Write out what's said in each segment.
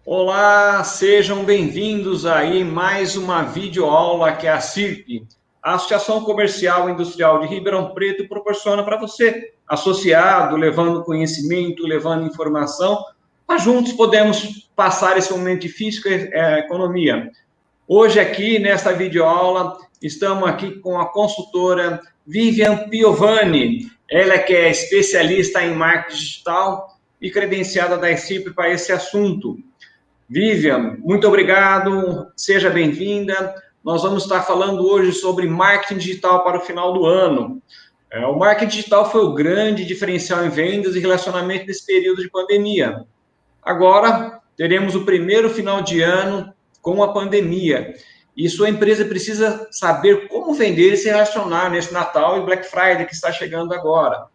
Olá, sejam bem-vindos aí mais uma videoaula que a CIRP, a Associação Comercial e Industrial de Ribeirão Preto, proporciona para você, associado, levando conhecimento, levando informação, mas juntos podemos passar esse momento difícil que é a economia. Hoje aqui, nesta videoaula, estamos aqui com a consultora Vivian Piovani, ela que é especialista em marketing digital e credenciada da CIRP para esse assunto. Vivian, muito obrigado, seja bem-vinda. Nós vamos estar falando hoje sobre marketing digital para o final do ano. O marketing digital foi o grande diferencial em vendas e relacionamento nesse período de pandemia. Agora, teremos o primeiro final de ano com a pandemia. E sua empresa precisa saber como vender e se relacionar nesse Natal e Black Friday que está chegando agora.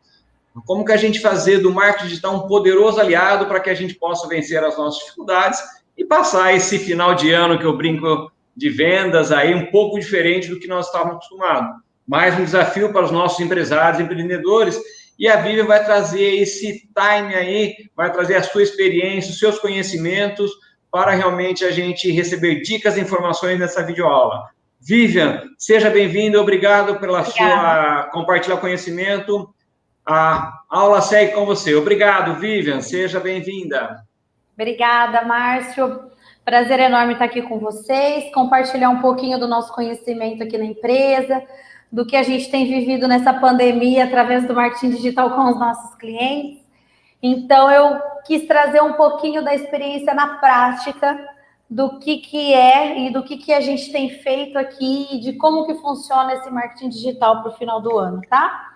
Como que a gente fazer do marketing digital um poderoso aliado para que a gente possa vencer as nossas dificuldades e passar esse final de ano que eu brinco de vendas aí um pouco diferente do que nós estávamos acostumados. Mais um desafio para os nossos empresários, empreendedores, e a Vivian vai trazer esse time aí, vai trazer a sua experiência, os seus conhecimentos para realmente a gente receber dicas e informações nessa videoaula. Vivian, seja bem-vinda, obrigado pela sua compartilhar conhecimento. A aula segue com você. Obrigado, Vivian. Seja bem-vinda. Obrigada, Márcio. Prazer enorme estar aqui com vocês, compartilhar um pouquinho do nosso conhecimento aqui na empresa, do que a gente tem vivido nessa pandemia através do marketing digital com os nossos clientes. Então, eu quis trazer um pouquinho da experiência na prática do que é e do que a gente tem feito aqui e de como que funciona esse marketing digital para o final do ano, tá?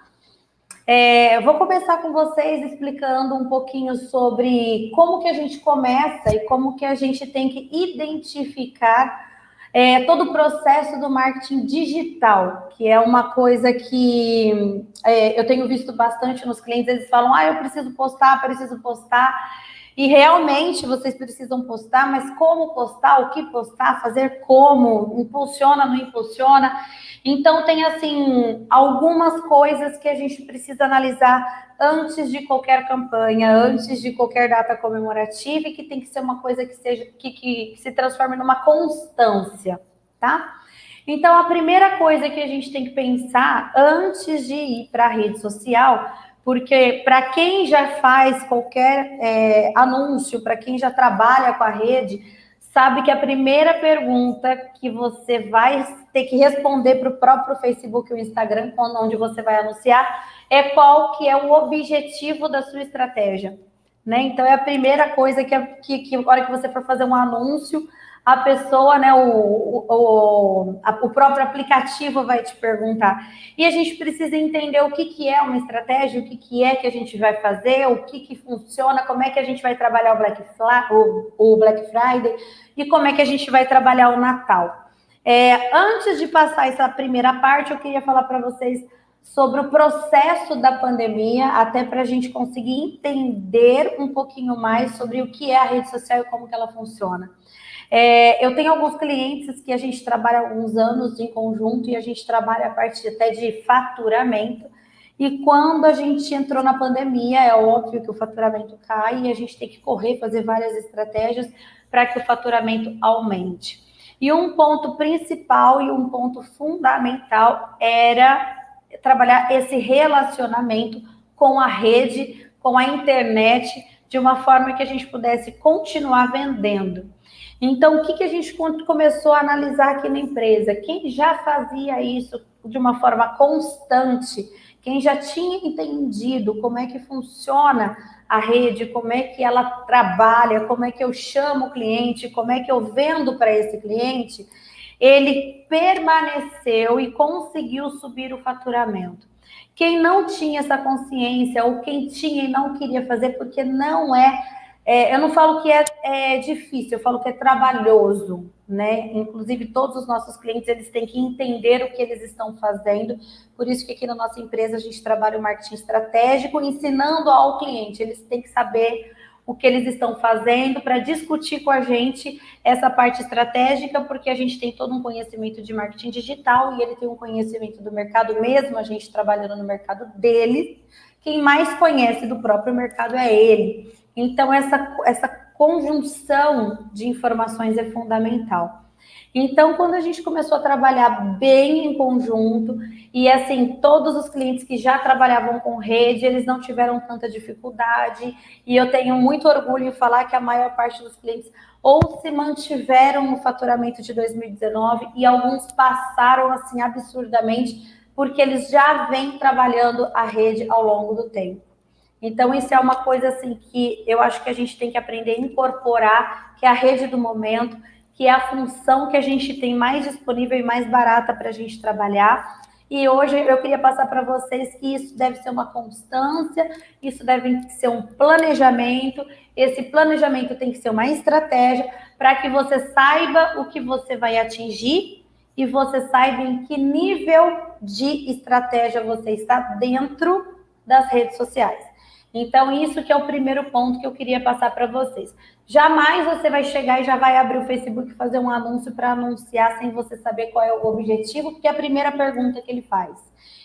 Eu vou começar com vocês explicando um pouquinho sobre como que a gente começa e como que a gente tem que identificar todo o processo do marketing digital, que é uma coisa que eu tenho visto bastante nos clientes, eles falam, eu preciso postar, e realmente vocês precisam postar, mas como postar, o que postar, fazer como, impulsiona, não impulsiona. Então, tem, assim, algumas coisas que a gente precisa analisar antes de qualquer campanha, antes de qualquer data comemorativa, e que tem que ser uma coisa que seja que se transforme numa constância, tá? Então, a primeira coisa que a gente tem que pensar antes de ir para a rede social, porque para quem já faz qualquer anúncio, para quem já trabalha com a rede, sabe que a primeira pergunta que você vai ter que responder para o próprio Facebook e o Instagram, onde você vai anunciar, é qual que é o objetivo da sua estratégia, né? Então, é a primeira coisa que a hora que você for fazer um anúncio, a pessoa, né, o próprio aplicativo vai te perguntar. E a gente precisa entender o que é uma estratégia, o que é que a gente vai fazer, o que funciona, como é que a gente vai trabalhar o Black Friday e como é que a gente vai trabalhar o Natal. Antes de passar essa primeira parte, eu queria falar para vocês sobre o processo da pandemia, até para a gente conseguir entender um pouquinho mais sobre o que é a rede social e como que ela funciona. Eu tenho alguns clientes que a gente trabalha há alguns anos em conjunto e a gente trabalha a partir até de faturamento. E quando a gente entrou na pandemia, é óbvio que o faturamento cai e a gente tem que correr, fazer várias estratégias para que o faturamento aumente. E um ponto principal e um ponto fundamental era trabalhar esse relacionamento com a rede, com a internet, de uma forma que a gente pudesse continuar vendendo. Então, o que a gente começou a analisar aqui na empresa? Quem já fazia isso de uma forma constante, quem já tinha entendido como é que funciona a rede, como é que ela trabalha, como é que eu chamo o cliente, como é que eu vendo para esse cliente, ele permaneceu e conseguiu subir o faturamento. Quem não tinha essa consciência, ou quem tinha e não queria fazer, porque não eu não falo que é difícil, eu falo que é trabalhoso, né? Inclusive, todos os nossos clientes, eles têm que entender o que eles estão fazendo. Por isso que aqui na nossa empresa a gente trabalha o marketing estratégico, ensinando ao cliente. Eles têm que saber o que eles estão fazendo para discutir com a gente essa parte estratégica, porque a gente tem todo um conhecimento de marketing digital e ele tem um conhecimento do mercado mesmo, a gente trabalhando no mercado dele. Quem mais conhece do próprio mercado é ele. Então, essa conjunção de informações é fundamental. Então, quando a gente começou a trabalhar bem em conjunto, e assim, todos os clientes que já trabalhavam com rede, eles não tiveram tanta dificuldade, e eu tenho muito orgulho em falar que a maior parte dos clientes ou se mantiveram no faturamento de 2019, e alguns passaram assim absurdamente, porque eles já vêm trabalhando a rede ao longo do tempo. Então, isso é uma coisa assim que eu acho que a gente tem que aprender a incorporar, que é a rede do momento, que é a função que a gente tem mais disponível e mais barata para a gente trabalhar. E hoje eu queria passar para vocês que isso deve ser uma constância, isso deve ser um planejamento, esse planejamento tem que ser uma estratégia para que você saiba o que você vai atingir e você saiba em que nível de estratégia você está dentro das redes sociais. Então, isso que é o primeiro ponto que eu queria passar para vocês. Jamais você vai chegar e já vai abrir o Facebook e fazer um anúncio para anunciar sem você saber qual é o objetivo, porque é a primeira pergunta que ele faz.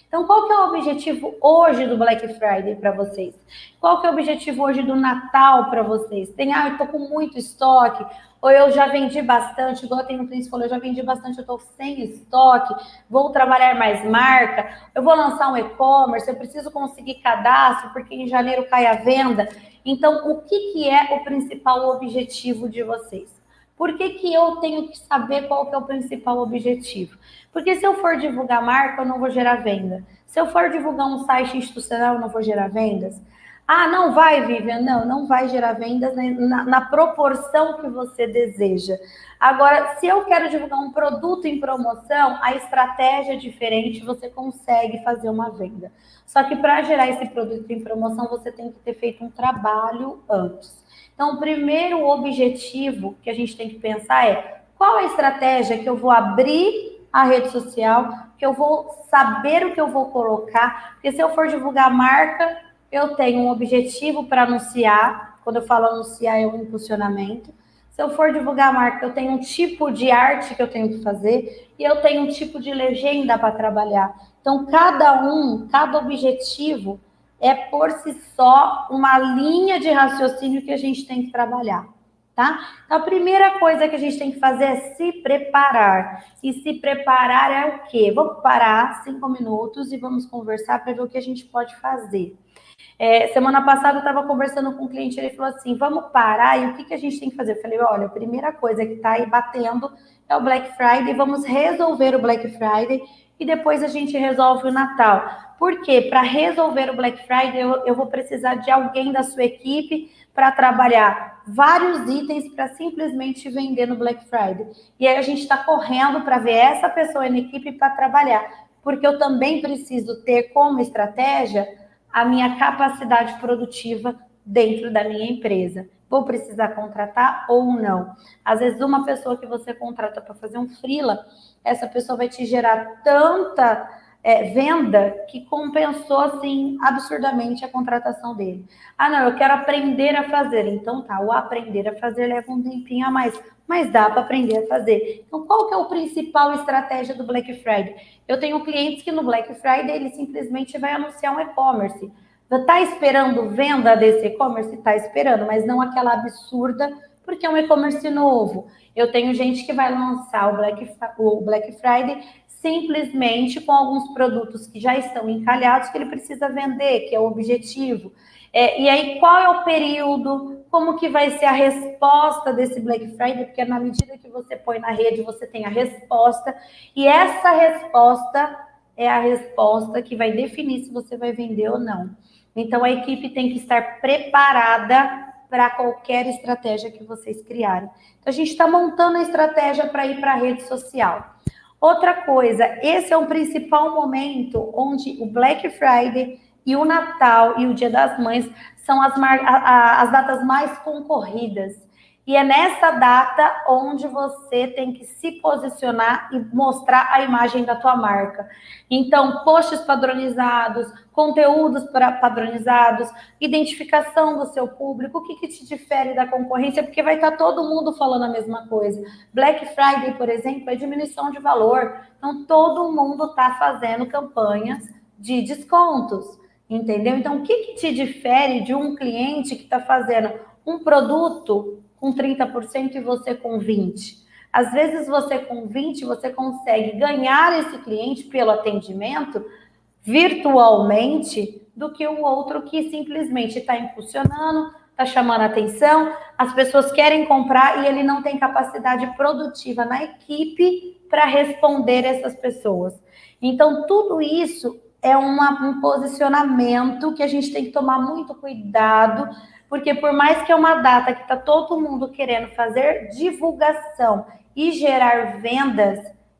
Então, qual que é o objetivo hoje do Black Friday para vocês? Qual que é o objetivo hoje do Natal para vocês? Eu estou com muito estoque, ou eu já vendi bastante, igual tem um cliente que falou, eu já vendi bastante, eu estou sem estoque, vou trabalhar mais marca, eu vou lançar um e-commerce, eu preciso conseguir cadastro, porque em janeiro cai a venda. Então, o que é o principal objetivo de vocês? Por que eu tenho que saber qual que é o principal objetivo? Porque se eu for divulgar marca, eu não vou gerar venda. Se eu for divulgar um site institucional, eu não vou gerar vendas. Ah, não vai, Vivian? Não vai gerar vendas na proporção que você deseja. Agora, se eu quero divulgar um produto em promoção, a estratégia é diferente, você consegue fazer uma venda. Só que para gerar esse produto em promoção, você tem que ter feito um trabalho antes. Então, o primeiro objetivo que a gente tem que pensar é qual a estratégia que eu vou abrir a rede social, que eu vou saber o que eu vou colocar, porque se eu for divulgar marca, eu tenho um objetivo para anunciar, quando eu falo anunciar é um impulsionamento. Se eu for divulgar a marca, eu tenho um tipo de arte que eu tenho que fazer e eu tenho um tipo de legenda para trabalhar. Então, cada objetivo é por si só uma linha de raciocínio que a gente tem que trabalhar, tá? Então, a primeira coisa que a gente tem que fazer é se preparar. E se preparar é o quê? Vamos parar 5 minutos e vamos conversar para ver o que a gente pode fazer. Semana passada eu estava conversando com um cliente, ele falou assim, vamos parar e o que a gente tem que fazer? Eu falei, olha, a primeira coisa que está aí batendo é o Black Friday, vamos resolver o Black Friday e depois a gente resolve o Natal. Por quê? Para resolver o Black Friday, eu vou precisar de alguém da sua equipe para trabalhar vários itens para simplesmente vender no Black Friday. E aí a gente está correndo para ver essa pessoa na equipe para trabalhar, porque eu também preciso ter como estratégia a minha capacidade produtiva dentro da minha empresa. Vou precisar contratar ou não? Às vezes, uma pessoa que você contrata para fazer um freela, essa pessoa vai te gerar tanta venda que compensou, assim, absurdamente a contratação dele. Ah, não, eu quero aprender a fazer. Então, tá, o aprender a fazer leva um tempinho a mais, mas dá para aprender a fazer. Então, qual que é a principal estratégia do Black Friday? Eu tenho clientes que no Black Friday ele simplesmente vai anunciar um e-commerce. Está esperando venda desse e-commerce? Está esperando, mas não aquela absurda, porque é um e-commerce novo. Eu tenho gente que vai lançar o Black Friday simplesmente com alguns produtos que já estão encalhados, que ele precisa vender, que é o objetivo. E aí, qual é o período? Como que vai ser a resposta desse Black Friday? Porque na medida que você põe na rede, você tem a resposta. E essa resposta é a resposta que vai definir se você vai vender ou não. Então, a equipe tem que estar preparada para qualquer estratégia que vocês criarem. Então, a gente está montando a estratégia para ir para a rede social. Outra coisa, esse é o principal momento onde o Black Friday e o Natal e o Dia das Mães são as datas mais concorridas. E é nessa data onde você tem que se posicionar e mostrar a imagem da tua marca. Então, posts padronizados, conteúdos padronizados, identificação do seu público, o que te difere da concorrência, porque vai estar todo mundo falando a mesma coisa. Black Friday, por exemplo, é diminuição de valor. Então, todo mundo está fazendo campanhas de descontos, entendeu? Então, o que te difere de um cliente que está fazendo um produto com 30% e você com 20%. Às vezes você com 20%, você consegue ganhar esse cliente pelo atendimento virtualmente do que o outro que simplesmente está impulsionando, está chamando a atenção, as pessoas querem comprar e ele não tem capacidade produtiva na equipe para responder essas pessoas. Então, tudo isso é um posicionamento que a gente tem que tomar muito cuidado, porque por mais que é uma data que está todo mundo querendo fazer divulgação e gerar vendas,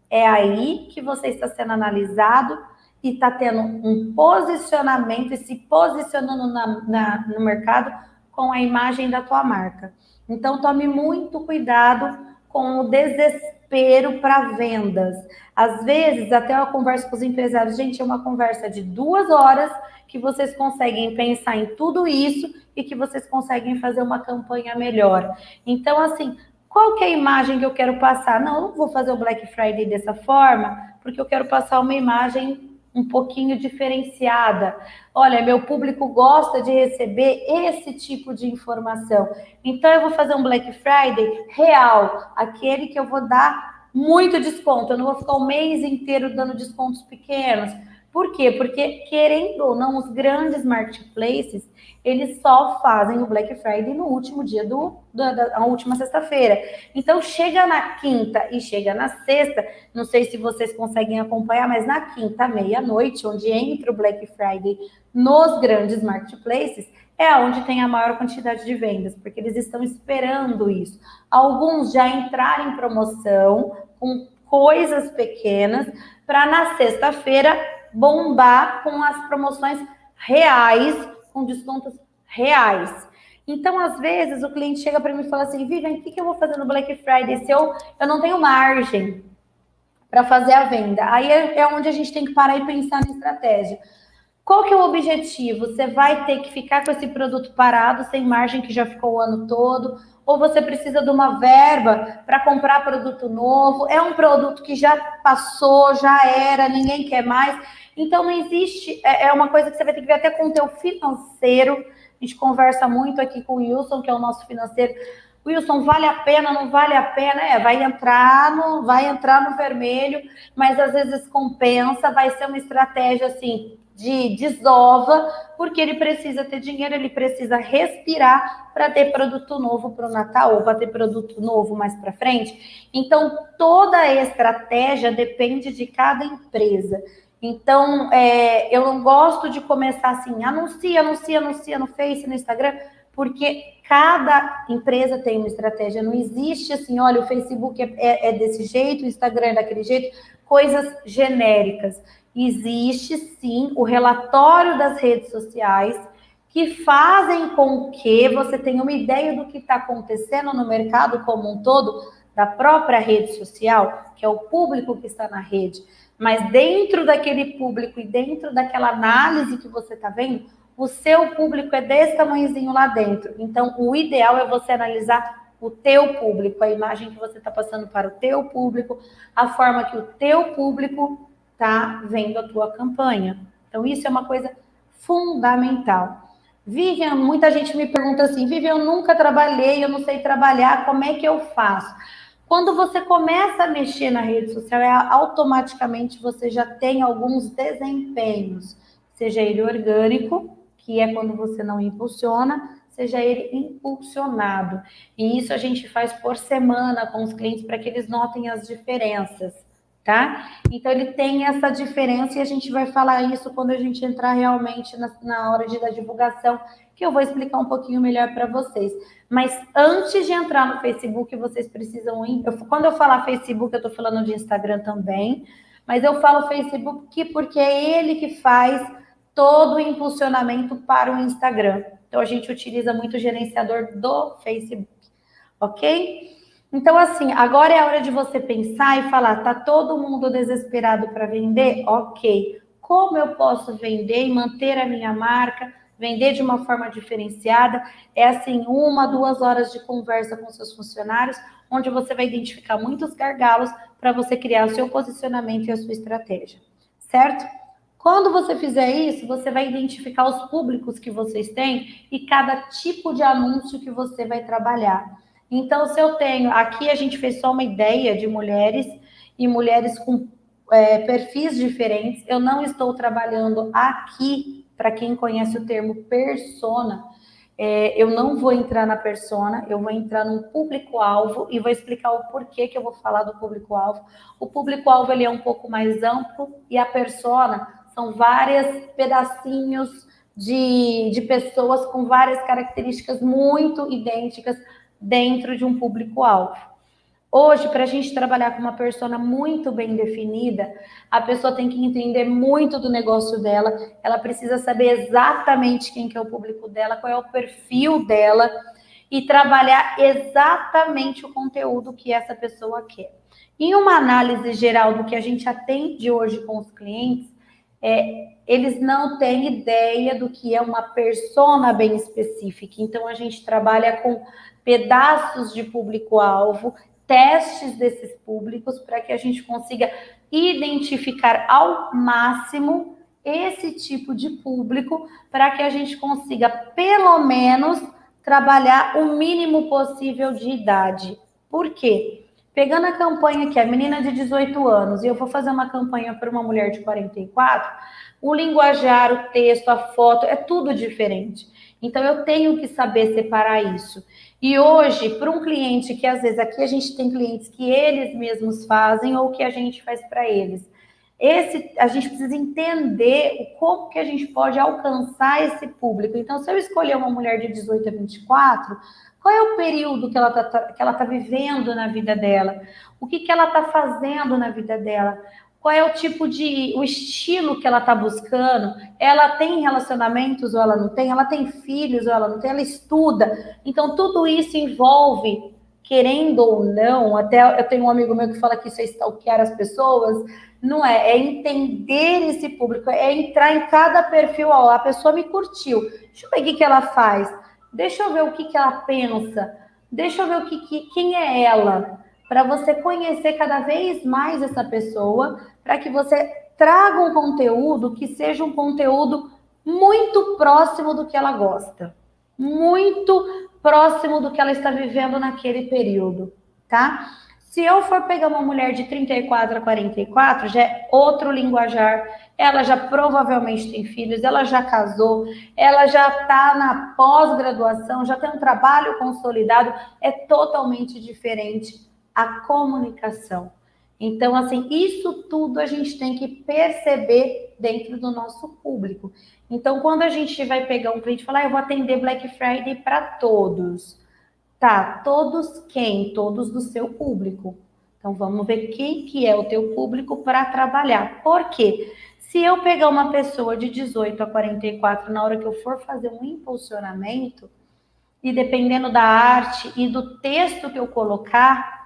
é aí que você está sendo analisado e está tendo um posicionamento e se posicionando no mercado com a imagem da tua marca. Então, tome muito cuidado com o desespero para vendas. Às vezes, até eu converso com os empresários, gente, é uma conversa de 2 horas que vocês conseguem pensar em tudo isso e que vocês conseguem fazer uma campanha melhor. Então, assim, qual que é a imagem que eu quero passar? Não, eu não vou fazer o Black Friday dessa forma, porque eu quero passar uma imagem um pouquinho diferenciada. Olha, meu público gosta de receber esse tipo de informação. Então, eu vou fazer um Black Friday real, aquele que eu vou dar muito desconto. Eu não vou ficar o mês inteiro dando descontos pequenos. Por quê? Porque, querendo ou não, os grandes marketplaces, eles só fazem o Black Friday no último dia da última sexta-feira. Então, chega na quinta e chega na sexta, não sei se vocês conseguem acompanhar, mas na quinta, meia-noite, onde entra o Black Friday nos grandes marketplaces, é onde tem a maior quantidade de vendas, porque eles estão esperando isso. Alguns já entraram em promoção com coisas pequenas para na sexta-feira bombar com as promoções reais, com descontos reais. Então, às vezes, o cliente chega para mim e fala assim, Vivian, o que eu vou fazer no Black Friday se eu não tenho margem para fazer a venda? Aí é onde a gente tem que parar e pensar na estratégia. Qual que é o objetivo? Você vai ter que ficar com esse produto parado, sem margem, que já ficou o ano todo, ou você precisa de uma verba para comprar produto novo? É um produto que já passou, já era, ninguém quer mais. Então, não existe, é uma coisa que você vai ter que ver até com o teu financeiro. A gente conversa muito aqui com o Wilson, que é o nosso financeiro. Wilson, vale a pena, não vale a pena? Vai entrar no vermelho, mas às vezes compensa, vai ser uma estratégia assim de desova, porque ele precisa ter dinheiro, ele precisa respirar para ter produto novo para o Natal ou para ter produto novo mais para frente. Então, toda a estratégia depende de cada empresa. Então, eu não gosto de começar assim, anuncia no Face, no Instagram, porque cada empresa tem uma estratégia. Não existe assim, olha, o Facebook é desse jeito, o Instagram é daquele jeito, coisas genéricas. Existe, sim, o relatório das redes sociais que fazem com que você tenha uma ideia do que está acontecendo no mercado como um todo, da própria rede social, que é o público que está na rede. Mas dentro daquele público e dentro daquela análise que você está vendo, o seu público é desse tamanhozinho lá dentro. Então, o ideal é você analisar o teu público, a imagem que você está passando para o teu público, a forma que o teu público está vendo a tua campanha. Então, isso é uma coisa fundamental. Vivian, muita gente me pergunta assim, Vivian, eu nunca trabalhei, eu não sei trabalhar, como é que eu faço? Quando você começa a mexer na rede social, automaticamente você já tem alguns desempenhos, seja ele orgânico, que é quando você não impulsiona, seja ele impulsionado. E isso a gente faz por semana com os clientes para que eles notem as diferenças, tá? Então, ele tem essa diferença e a gente vai falar isso quando a gente entrar realmente na hora da divulgação, que eu vou explicar um pouquinho melhor para vocês. Mas antes de entrar no Facebook, vocês precisam quando eu falar Facebook, eu estou falando de Instagram também, mas eu falo Facebook porque é ele que faz todo o impulsionamento para o Instagram. Então, a gente utiliza muito o gerenciador do Facebook, ok? Então, assim, agora é a hora de você pensar e falar, tá todo mundo desesperado para vender? Ok. Como eu posso vender e manter a minha marca, vender de uma forma diferenciada? É assim, 1, 2 horas de conversa com seus funcionários, onde você vai identificar muitos gargalos para você criar o seu posicionamento e a sua estratégia, certo? Quando você fizer isso, você vai identificar os públicos que vocês têm e cada tipo de anúncio que você vai trabalhar. Então, se eu tenho... Aqui a gente fez só uma ideia de mulheres e mulheres com perfis diferentes. Eu não estou trabalhando aqui, para quem conhece o termo persona, eu não vou entrar na persona, eu vou entrar num público-alvo e vou explicar o porquê que eu vou falar do público-alvo. O público-alvo ele é um pouco mais amplo e a persona são vários pedacinhos de pessoas com várias características muito idênticas dentro de um público-alvo. Hoje, para a gente trabalhar com uma persona muito bem definida, a pessoa tem que entender muito do negócio dela, ela precisa saber exatamente quem que é o público dela, qual é o perfil dela e trabalhar exatamente o conteúdo que essa pessoa quer. Em uma análise geral do que a gente atende hoje com os clientes, eles não têm ideia do que é uma persona bem específica. Então, a gente trabalha com pedaços de público-alvo, testes desses públicos para que a gente consiga identificar ao máximo esse tipo de público para que a gente consiga, pelo menos, trabalhar o mínimo possível de idade. Por quê? Pegando a campanha aqui, a menina de 18 anos, e eu vou fazer uma campanha para uma mulher de 44, o linguajar, o texto, a foto, é tudo diferente. Então, eu tenho que saber separar isso. E hoje, para um cliente que, às vezes, aqui a gente tem clientes que eles mesmos fazem ou que a gente faz para eles. A gente precisa entender como que a gente pode alcançar esse público. Então, se eu escolher uma mulher de 18 a 24, qual é o período que ela tá vivendo na vida dela? O que ela está fazendo na vida dela? Qual é o estilo que ela está buscando? Ela tem relacionamentos ou ela não tem? Ela tem filhos ou ela não tem? Ela estuda? Então, tudo isso envolve, querendo ou não, até eu tenho um amigo meu que fala que isso é stalkear as pessoas, não é? É entender esse público, é entrar em cada perfil. Ó, a pessoa me curtiu, deixa eu ver o que ela faz, deixa eu ver o que ela pensa, deixa eu ver quem é ela, para você conhecer cada vez mais essa pessoa, para que você traga um conteúdo que seja um conteúdo muito próximo do que ela gosta, muito próximo do que ela está vivendo naquele período, tá? Se eu for pegar uma mulher de 34 a 44, já é outro linguajar, ela já provavelmente tem filhos, ela já casou, ela já está na pós-graduação, já tem um trabalho consolidado, é totalmente diferente a comunicação. Então, assim, isso tudo a gente tem que perceber dentro do nosso público. Então, quando a gente vai pegar um cliente e falar, eu vou atender Black Friday para todos. Tá, todos quem? Todos do seu público. Então, vamos ver quem que é o teu público para trabalhar. Por quê? Se eu pegar uma pessoa de 18 a 44, na hora que eu for fazer um impulsionamento, e dependendo da arte e do texto que eu colocar,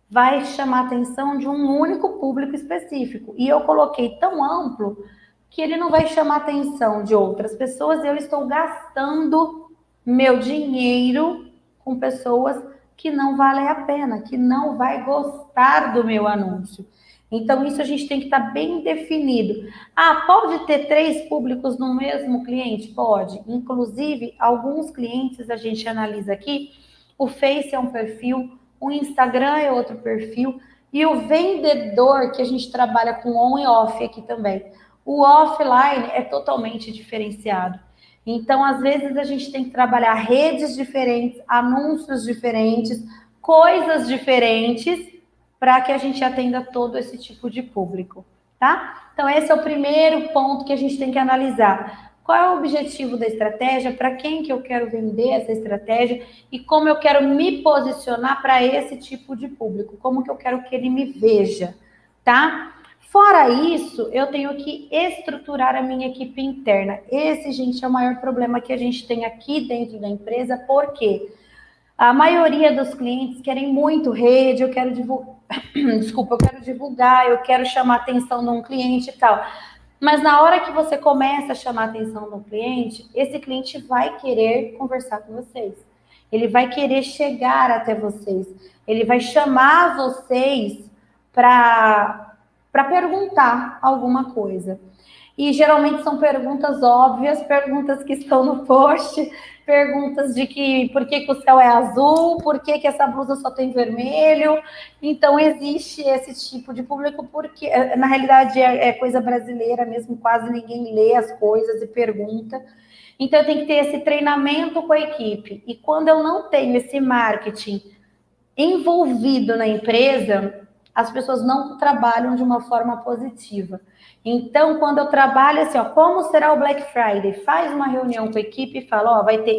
vai chamar a atenção de um único público específico. E eu coloquei tão amplo que ele não vai chamar a atenção de outras pessoas. Eu estou gastando meu dinheiro com pessoas que não valem a pena, que não vai gostar do meu anúncio. Então, isso a gente tem que estar bem definido. Ah, pode ter 3 públicos no mesmo cliente? Pode. Inclusive, alguns clientes a gente analisa aqui, o Face é um perfil, o Instagram é outro perfil, e o vendedor, que a gente trabalha com on e off aqui também. O offline é totalmente diferenciado. Então, às vezes, a gente tem que trabalhar redes diferentes, anúncios diferentes, coisas diferentes, para que a gente atenda todo esse tipo de público, tá? Então, esse é o primeiro ponto que a gente tem que analisar. Qual é o objetivo da estratégia? Para quem que eu quero vender essa estratégia? E como eu quero me posicionar para esse tipo de público? Como que eu quero que ele me veja, tá? Fora isso, eu tenho que estruturar a minha equipe interna. Esse, gente, é o maior problema que a gente tem aqui dentro da empresa, porque a maioria dos clientes querem muito rede, eu quero divulgar, desculpa, eu quero divulgar, eu quero chamar a atenção de um cliente e tal. Mas na hora que você começa a chamar a atenção do cliente, esse cliente vai querer conversar com vocês. Ele vai querer chegar até vocês. Ele vai chamar vocês para perguntar alguma coisa. E geralmente são perguntas óbvias, perguntas que estão no post, perguntas de que por que o céu é azul, por que essa blusa só tem vermelho. Então, existe esse tipo de público, porque, na realidade, é coisa brasileira mesmo, quase ninguém lê as coisas e pergunta. Então, eu tenho que ter esse treinamento com a equipe. E quando eu não tenho esse marketing envolvido na empresa, as pessoas não trabalham de uma forma positiva. Então, quando eu trabalho assim, ó, como será o Black Friday? Faz uma reunião com a equipe e fala, ó, vai ter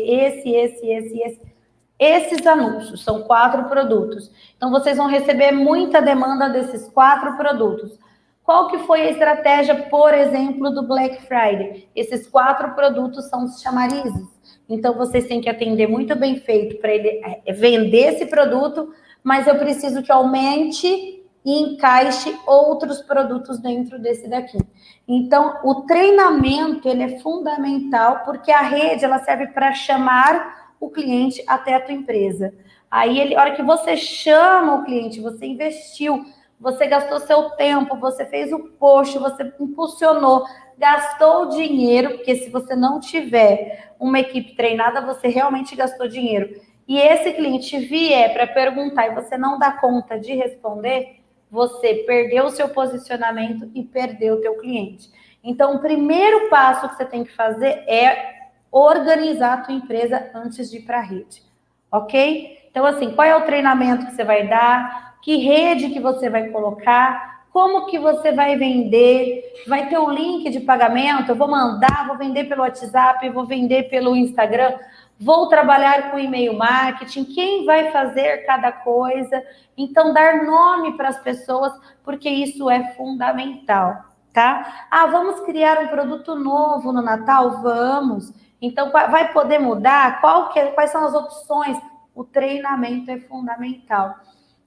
esses anúncios, são 4 produtos. Então, vocês vão receber muita demanda desses 4 produtos. Qual que foi a estratégia, por exemplo, do Black Friday? Esses 4 produtos são os chamarizes. Então, vocês têm que atender muito bem feito para ele vender esse produto, mas eu preciso que aumente e encaixe outros produtos dentro desse daqui. Então, o treinamento, ele é fundamental, porque a rede, ela serve para chamar o cliente até a tua empresa. Aí, a hora que você chama o cliente, você investiu, você gastou seu tempo, você fez o post, você impulsionou, gastou dinheiro, porque se você não tiver uma equipe treinada, você realmente gastou dinheiro. E esse cliente vier para perguntar e você não dá conta de responder, você perdeu o seu posicionamento e perdeu o teu cliente. Então, o primeiro passo que você tem que fazer é organizar a tua empresa antes de ir para a rede, ok? Então, assim, qual é o treinamento que você vai dar? Que rede que você vai colocar? Como que você vai vender? Vai ter um link de pagamento? Eu vou mandar, vou vender pelo WhatsApp, vou vender pelo Instagram, vou trabalhar com e-mail marketing, quem vai fazer cada coisa? Então, dar nome para as pessoas, porque isso é fundamental, tá? Ah, vamos criar um produto novo no Natal? Vamos. Então, vai poder mudar? Quais são as opções? O treinamento é fundamental.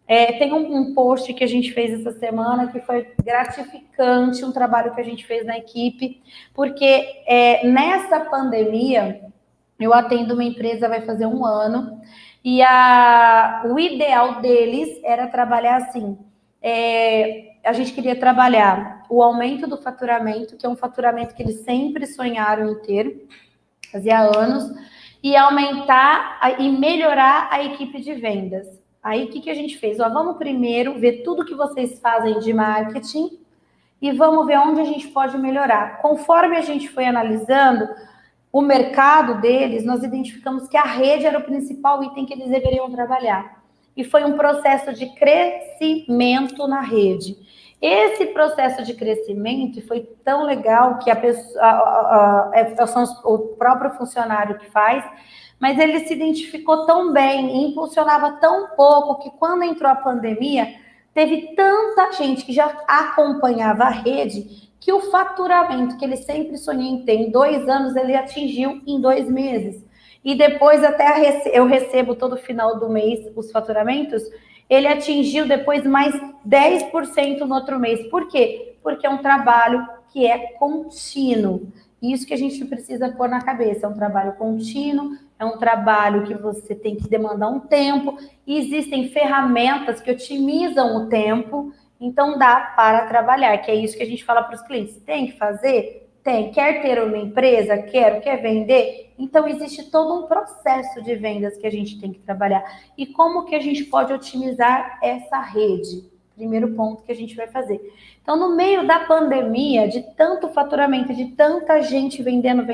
Tem um post que a gente fez essa semana que foi gratificante, um trabalho que a gente fez na equipe, porque nessa pandemia, eu atendo uma empresa, vai fazer 1 ano, e o ideal deles era trabalhar assim, a gente queria trabalhar o aumento do faturamento, que é um faturamento que eles sempre sonharam em ter, fazia anos, e aumentar e melhorar a equipe de vendas. Aí, o que a gente fez? Vamos primeiro ver tudo que vocês fazem de marketing e vamos ver onde a gente pode melhorar. Conforme a gente foi analisando o mercado deles, nós identificamos que a rede era o principal item que eles deveriam trabalhar. E foi um processo de crescimento na rede. Esse processo de crescimento foi tão legal que são o próprio funcionário que faz, mas ele se identificou tão bem e impulsionava tão pouco que quando entrou a pandemia, teve tanta gente que já acompanhava a rede que o faturamento que ele sempre sonhou em ter em 2 anos, ele atingiu em 2 meses. E depois até eu recebo todo final do mês os faturamentos, ele atingiu depois mais 10% no outro mês. Por quê? Porque é um trabalho que é contínuo. Isso que a gente precisa pôr na cabeça, é um trabalho contínuo, é um trabalho que você tem que demandar um tempo, e existem ferramentas que otimizam o tempo, então dá para trabalhar, que é isso que a gente fala para os clientes. Tem que fazer? Tem. Quer ter uma empresa? Quer vender? Então existe todo um processo de vendas que a gente tem que trabalhar. E como que a gente pode otimizar essa rede? Primeiro ponto que a gente vai fazer. Então, no meio da pandemia, de tanto faturamento, de tanta gente vendendo,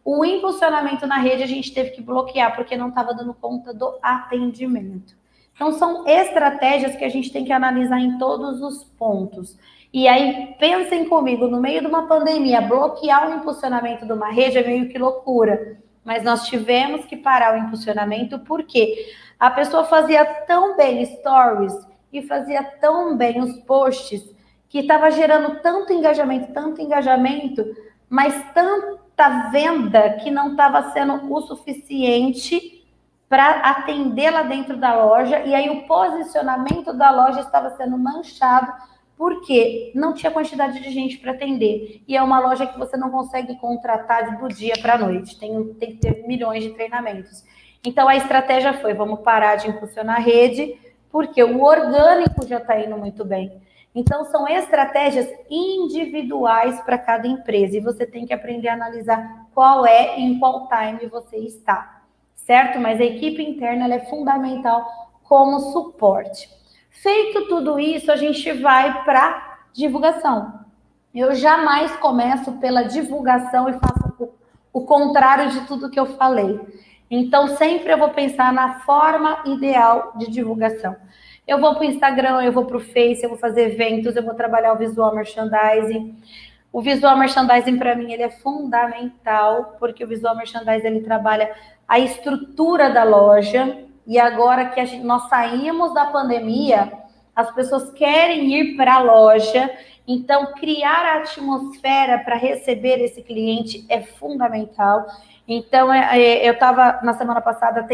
o impulsionamento na rede a gente teve que bloquear, porque não estava dando conta do atendimento. Então, são estratégias que a gente tem que analisar em todos os pontos. E aí, pensem comigo, no meio de uma pandemia, bloquear o impulsionamento de uma rede é meio que loucura. Mas nós tivemos que parar o impulsionamento, porque a pessoa fazia tão bem stories e fazia tão bem os posts, que estava gerando tanto engajamento, mas tanta venda que não estava sendo o suficiente para atender lá dentro da loja, e aí o posicionamento da loja estava sendo manchado, porque não tinha quantidade de gente para atender. E é uma loja que você não consegue contratar do dia para a noite, tem que ter milhões de treinamentos. Então a estratégia foi, vamos parar de impulsionar a rede, porque o orgânico já está indo muito bem. Então, são estratégias individuais para cada empresa, e você tem que aprender a analisar qual é e em qual time você está, certo? Mas a equipe interna ela é fundamental como suporte. Feito tudo isso, a gente vai para divulgação. Eu jamais começo pela divulgação e faço o contrário de tudo que eu falei. Então, sempre eu vou pensar na forma ideal de divulgação. Eu vou para o Instagram, eu vou para o Face, eu vou fazer eventos, eu vou trabalhar o visual merchandising. O visual merchandising, para mim, ele é fundamental, porque o visual merchandising, ele trabalha a estrutura da loja, e agora que nós saímos da pandemia, as pessoas querem ir para a loja, então criar a atmosfera para receber esse cliente é fundamental. Então, eu estava na semana passada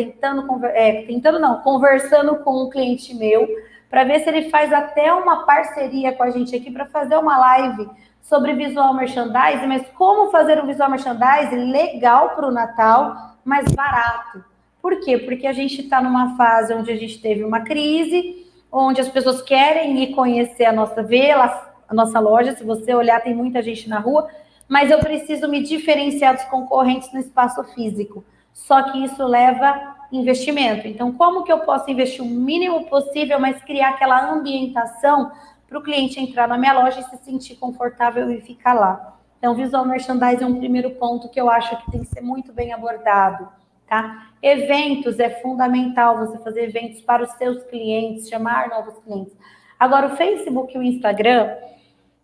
conversando com um cliente meu, para ver se ele faz até uma parceria com a gente aqui para fazer uma live sobre visual merchandising, mas como fazer um visual merchandising legal para o Natal, mas barato. Por quê? Porque a gente está numa fase onde a gente teve uma crise, onde as pessoas querem ir conhecer a nossa loja. Se você olhar, tem muita gente na rua, mas eu preciso me diferenciar dos concorrentes no espaço físico. Só que isso leva investimento. Então, como que eu posso investir o mínimo possível, mas criar aquela ambientação para o cliente entrar na minha loja e se sentir confortável e ficar lá? Então, visual merchandising é um primeiro ponto que eu acho que tem que ser muito bem abordado, tá? Eventos, é fundamental você fazer eventos para os seus clientes, chamar novos clientes. Agora, o Facebook e o Instagram,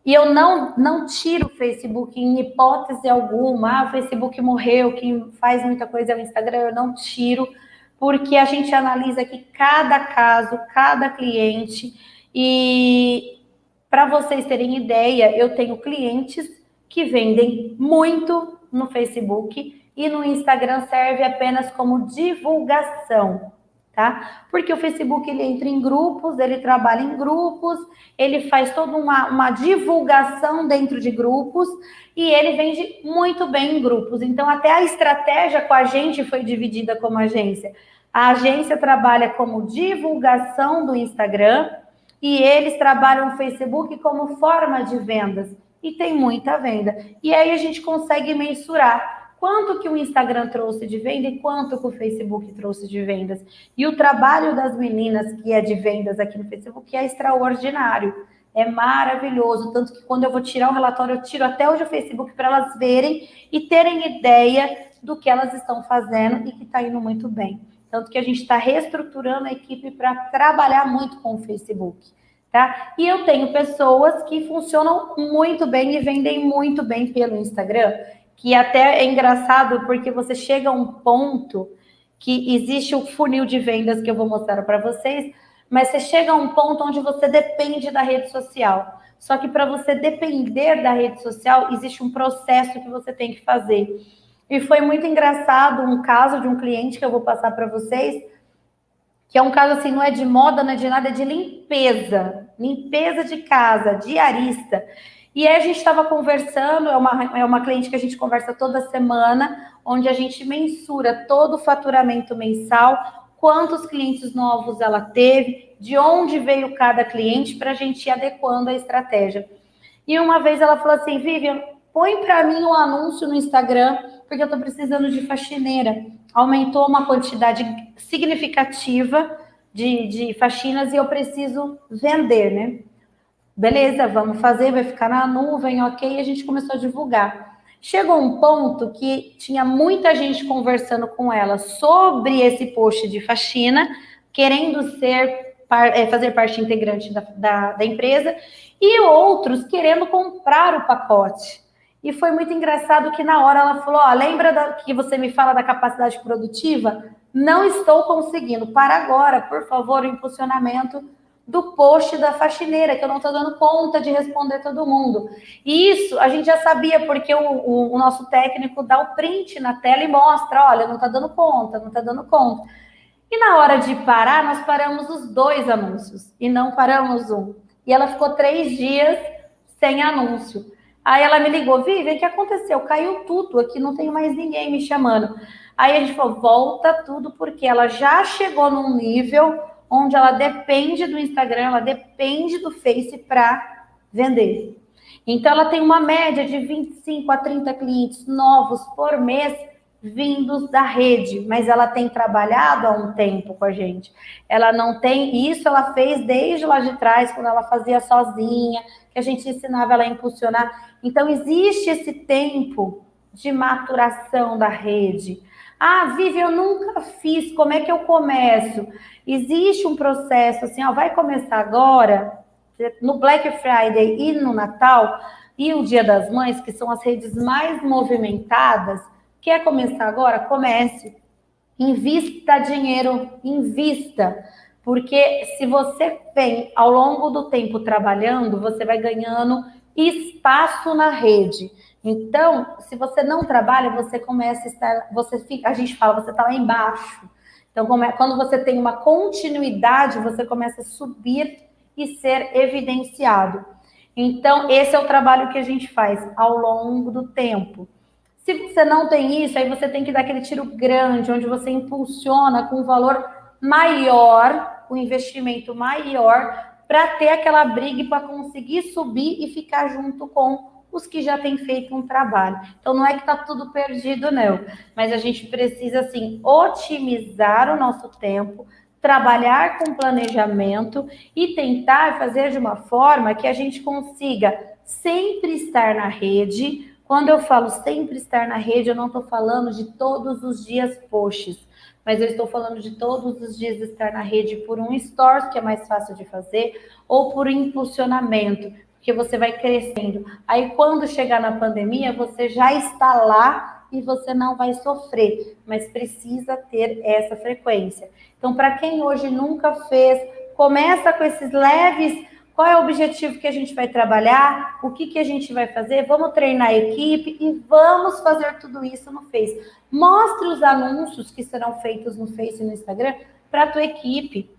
e eu não tiro o Facebook em hipótese alguma. O Facebook morreu, quem faz muita coisa é o Instagram, eu não tiro, porque a gente analisa aqui cada caso, cada cliente, e para vocês terem ideia, eu tenho clientes que vendem muito no Facebook e no Instagram serve apenas como divulgação, tá? Porque o Facebook, ele entra em grupos, ele trabalha em grupos, ele faz toda uma divulgação dentro de grupos e ele vende muito bem em grupos. Então, até a estratégia com a gente foi dividida como agência. A agência trabalha como divulgação do Instagram e eles trabalham o Facebook como forma de vendas. E tem muita venda. E aí a gente consegue mensurar quanto que o Instagram trouxe de venda e quanto que o Facebook trouxe de vendas. E o trabalho das meninas que é de vendas aqui no Facebook é extraordinário. É maravilhoso. Tanto que quando eu vou tirar o relatório, eu tiro até hoje o Facebook para elas verem e terem ideia do que elas estão fazendo e que está indo muito bem. Tanto que a gente está reestruturando a equipe para trabalhar muito com o Facebook, tá? E eu tenho pessoas que funcionam muito bem e vendem muito bem pelo Instagram, que até é engraçado porque você chega a um ponto que existe o funil de vendas que eu vou mostrar para vocês, mas você chega a um ponto onde você depende da rede social. Só que para você depender da rede social, existe um processo que você tem que fazer. E foi muito engraçado um caso de um cliente que eu vou passar para vocês, que é um caso assim, não é de moda, não é de nada, é de limpeza de casa, diarista. E aí a gente estava conversando, é uma cliente que a gente conversa toda semana, onde a gente mensura todo o faturamento mensal, quantos clientes novos ela teve, de onde veio cada cliente, para a gente ir adequando a estratégia. E uma vez ela falou assim, Vivian, põe para mim um anúncio no Instagram, porque eu estou precisando de faxineira. Aumentou uma quantidade significativa de faxinas e eu preciso vender, né? Beleza, vamos fazer, vai ficar na nuvem, ok? E a gente começou a divulgar. Chegou um ponto que tinha muita gente conversando com ela sobre esse post de faxina, querendo fazer parte integrante da empresa, e outros querendo comprar o pacote. E foi muito engraçado que na hora ela falou, lembra que você me fala da capacidade produtiva? Não estou conseguindo. Para agora, por favor, o impulsionamento do post da faxineira, que eu não estou dando conta de responder todo mundo. E isso a gente já sabia, porque o nosso técnico dá o print na tela e mostra, olha, não está dando conta, não está dando conta. E na hora de parar, nós paramos os 2 anúncios, e não paramos um. E ela ficou 3 dias sem anúncio. Aí ela me ligou, Vivian, o que aconteceu? Caiu tudo, aqui não tem mais ninguém me chamando. Aí a gente falou, volta tudo, porque ela já chegou num nível onde ela depende do Instagram, ela depende do Face para vender. Então, ela tem uma média de 25 a 30 clientes novos por mês vindos da rede, mas ela tem trabalhado há um tempo com a gente. Ela não tem, isso ela fez desde lá de trás, quando ela fazia sozinha, que a gente ensinava ela a impulsionar. Então, existe esse tempo de maturação da rede. Ah, Vivi, eu nunca fiz, como é que eu começo? Existe um processo assim, ó, vai começar agora, no Black Friday e no Natal, e o Dia das Mães, que são as redes mais movimentadas. Quer começar agora? Comece. Invista dinheiro, invista. Porque se você vem ao longo do tempo trabalhando, você vai ganhando espaço na rede. Então, se você não trabalha, você começa a estar, você fica, a gente fala, você está lá embaixo. Então, quando você tem uma continuidade, você começa a subir e ser evidenciado. Então, esse é o trabalho que a gente faz ao longo do tempo. Se você não tem isso, aí você tem que dar aquele tiro grande, onde você impulsiona com um valor maior, um investimento maior, para ter aquela briga para conseguir subir e ficar junto com os que já têm feito um trabalho. Então, não é que está tudo perdido, não. Mas a gente precisa, assim, otimizar o nosso tempo, trabalhar com planejamento e tentar fazer de uma forma que a gente consiga sempre estar na rede. Quando eu falo sempre estar na rede, eu não estou falando de todos os dias posts, mas eu estou falando de todos os dias estar na rede por um stories, que é mais fácil de fazer, ou por impulsionamento, porque você vai crescendo. Aí, quando chegar na pandemia, você já está lá e você não vai sofrer, mas precisa ter essa frequência. Então, para quem hoje nunca fez, começa com esses leves. Qual é o objetivo que a gente vai trabalhar? O que a gente vai fazer? Vamos treinar a equipe e vamos fazer tudo isso no Face. Mostre os anúncios que serão feitos no Face e no Instagram para a tua equipe,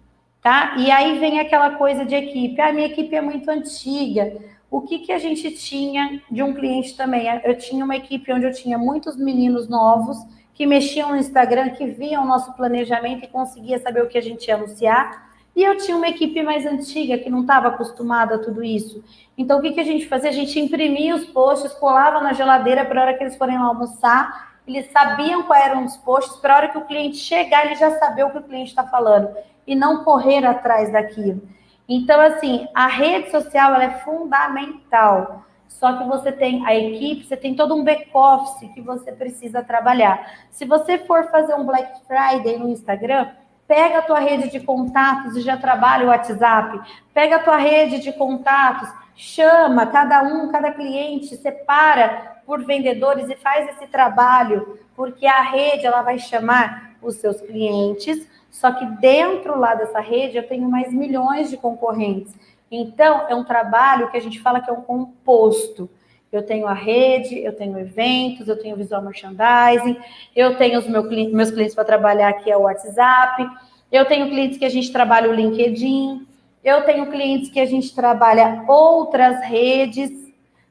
tá? E aí vem aquela coisa de equipe. Ah, minha equipe é muito antiga. O que a gente tinha de um cliente também? Eu tinha uma equipe onde eu tinha muitos meninos novos que mexiam no Instagram, que viam o nosso planejamento e conseguia saber o que a gente ia anunciar. E eu tinha uma equipe mais antiga que não estava acostumada a tudo isso. Então, o que a gente fazia? A gente imprimia os posts, colava na geladeira para a hora que eles forem lá almoçar. Eles sabiam quais eram os posts, para a hora que o cliente chegar, ele já sabia o que o cliente está falando. E não correr atrás daquilo. Então, assim, a rede social ela é fundamental. Só que você tem a equipe, você tem todo um back-office que você precisa trabalhar. Se você for fazer um Black Friday no Instagram, pega a tua rede de contatos e já trabalha o WhatsApp. Pega a tua rede de contatos, chama cada cliente, separa por vendedores e faz esse trabalho, porque a rede ela vai chamar os seus clientes, só que dentro lá dessa rede eu tenho mais milhões de concorrentes. Então, é um trabalho que a gente fala que é um composto. Eu tenho a rede, eu tenho eventos, eu tenho visual merchandising, eu tenho os meus clientes para trabalhar aqui é o WhatsApp, eu tenho clientes que a gente trabalha o LinkedIn, eu tenho clientes que a gente trabalha outras redes.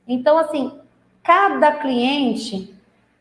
Então, assim, cada cliente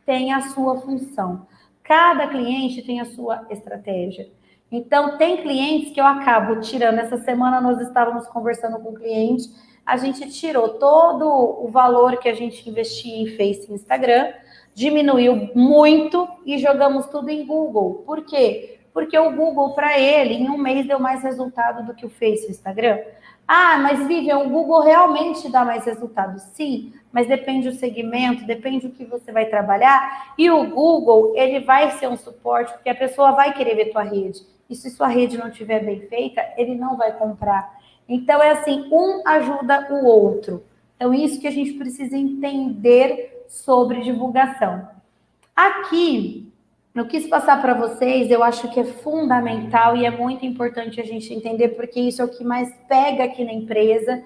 tem a sua função, cada cliente tem a sua estratégia. Então, tem clientes que eu acabo tirando. Essa semana nós estávamos conversando com um cliente, a gente tirou todo o valor que a gente investia em Face e Instagram, diminuiu muito e jogamos tudo em Google. Por quê? Porque o Google, para ele, em um mês deu mais resultado do que o Face e o Instagram. Ah, mas Vivian, o Google realmente dá mais resultado? Sim, mas depende do segmento, depende do que você vai trabalhar. E o Google, ele vai ser um suporte, porque a pessoa vai querer ver tua rede. E se sua rede não estiver bem feita, ele não vai comprar. Então, é assim, um ajuda o outro. Então, isso que a gente precisa entender sobre divulgação. Aqui, eu quis passar para vocês, eu acho que é fundamental e é muito importante a gente entender, porque isso é o que mais pega aqui na empresa.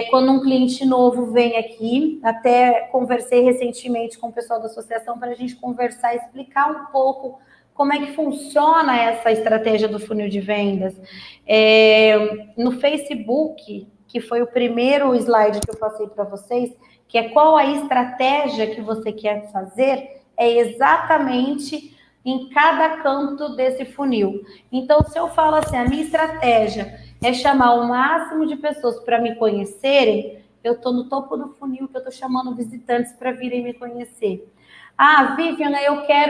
Quando um cliente novo vem aqui, até conversei recentemente com o pessoal da associação para a gente conversar e explicar um pouco como é que funciona essa estratégia do funil de vendas. No Facebook, que foi o primeiro slide que eu passei para vocês, que é qual a estratégia que você quer fazer, é exatamente em cada canto desse funil. Então, se eu falo assim, a minha estratégia é chamar o máximo de pessoas para me conhecerem, eu estou no topo do funil, que eu estou chamando visitantes para virem me conhecer. Ah, Vivian,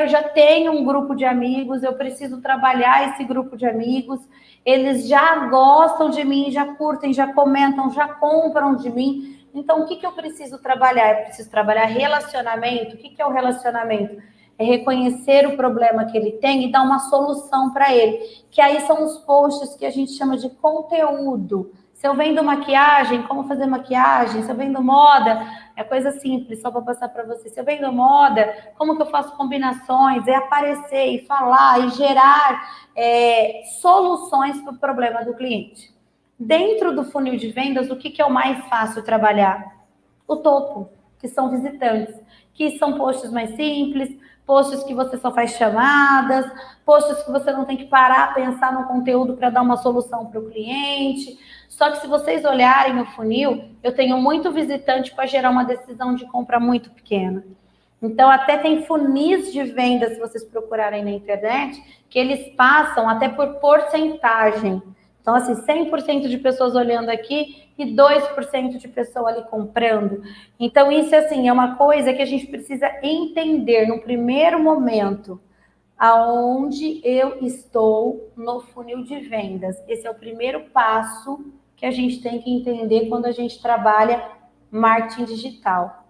já tenho um grupo de amigos, eu preciso trabalhar esse grupo de amigos, eles já gostam de mim, já curtem, já comentam, já compram de mim. Então, o que eu preciso trabalhar? Eu preciso trabalhar relacionamento. O que é o relacionamento? É reconhecer o problema que ele tem e dar uma solução para ele. Que aí são os posts que a gente chama de conteúdo. Se eu vendo maquiagem, como fazer maquiagem? Se eu vendo moda, é coisa simples, só para passar para você. Se eu vendo moda, como que eu faço combinações? É aparecer e falar e gerar soluções para o problema do cliente. Dentro do funil de vendas, o que é o mais fácil trabalhar? O topo, que são visitantes, que são posts mais simples, posts que você só faz chamadas, posts que você não tem que parar, pensar no conteúdo para dar uma solução para o cliente. Só que se vocês olharem no funil, eu tenho muito visitante para gerar uma decisão de compra muito pequena. Então, até tem funis de venda, se vocês procurarem na internet, que eles passam até por porcentagem. Então, assim, 100% de pessoas olhando aqui e 2% de pessoa ali comprando. Então, isso, assim, é uma coisa que a gente precisa entender no primeiro momento, aonde eu estou no funil de vendas. Esse é o primeiro passo que a gente tem que entender quando a gente trabalha marketing digital.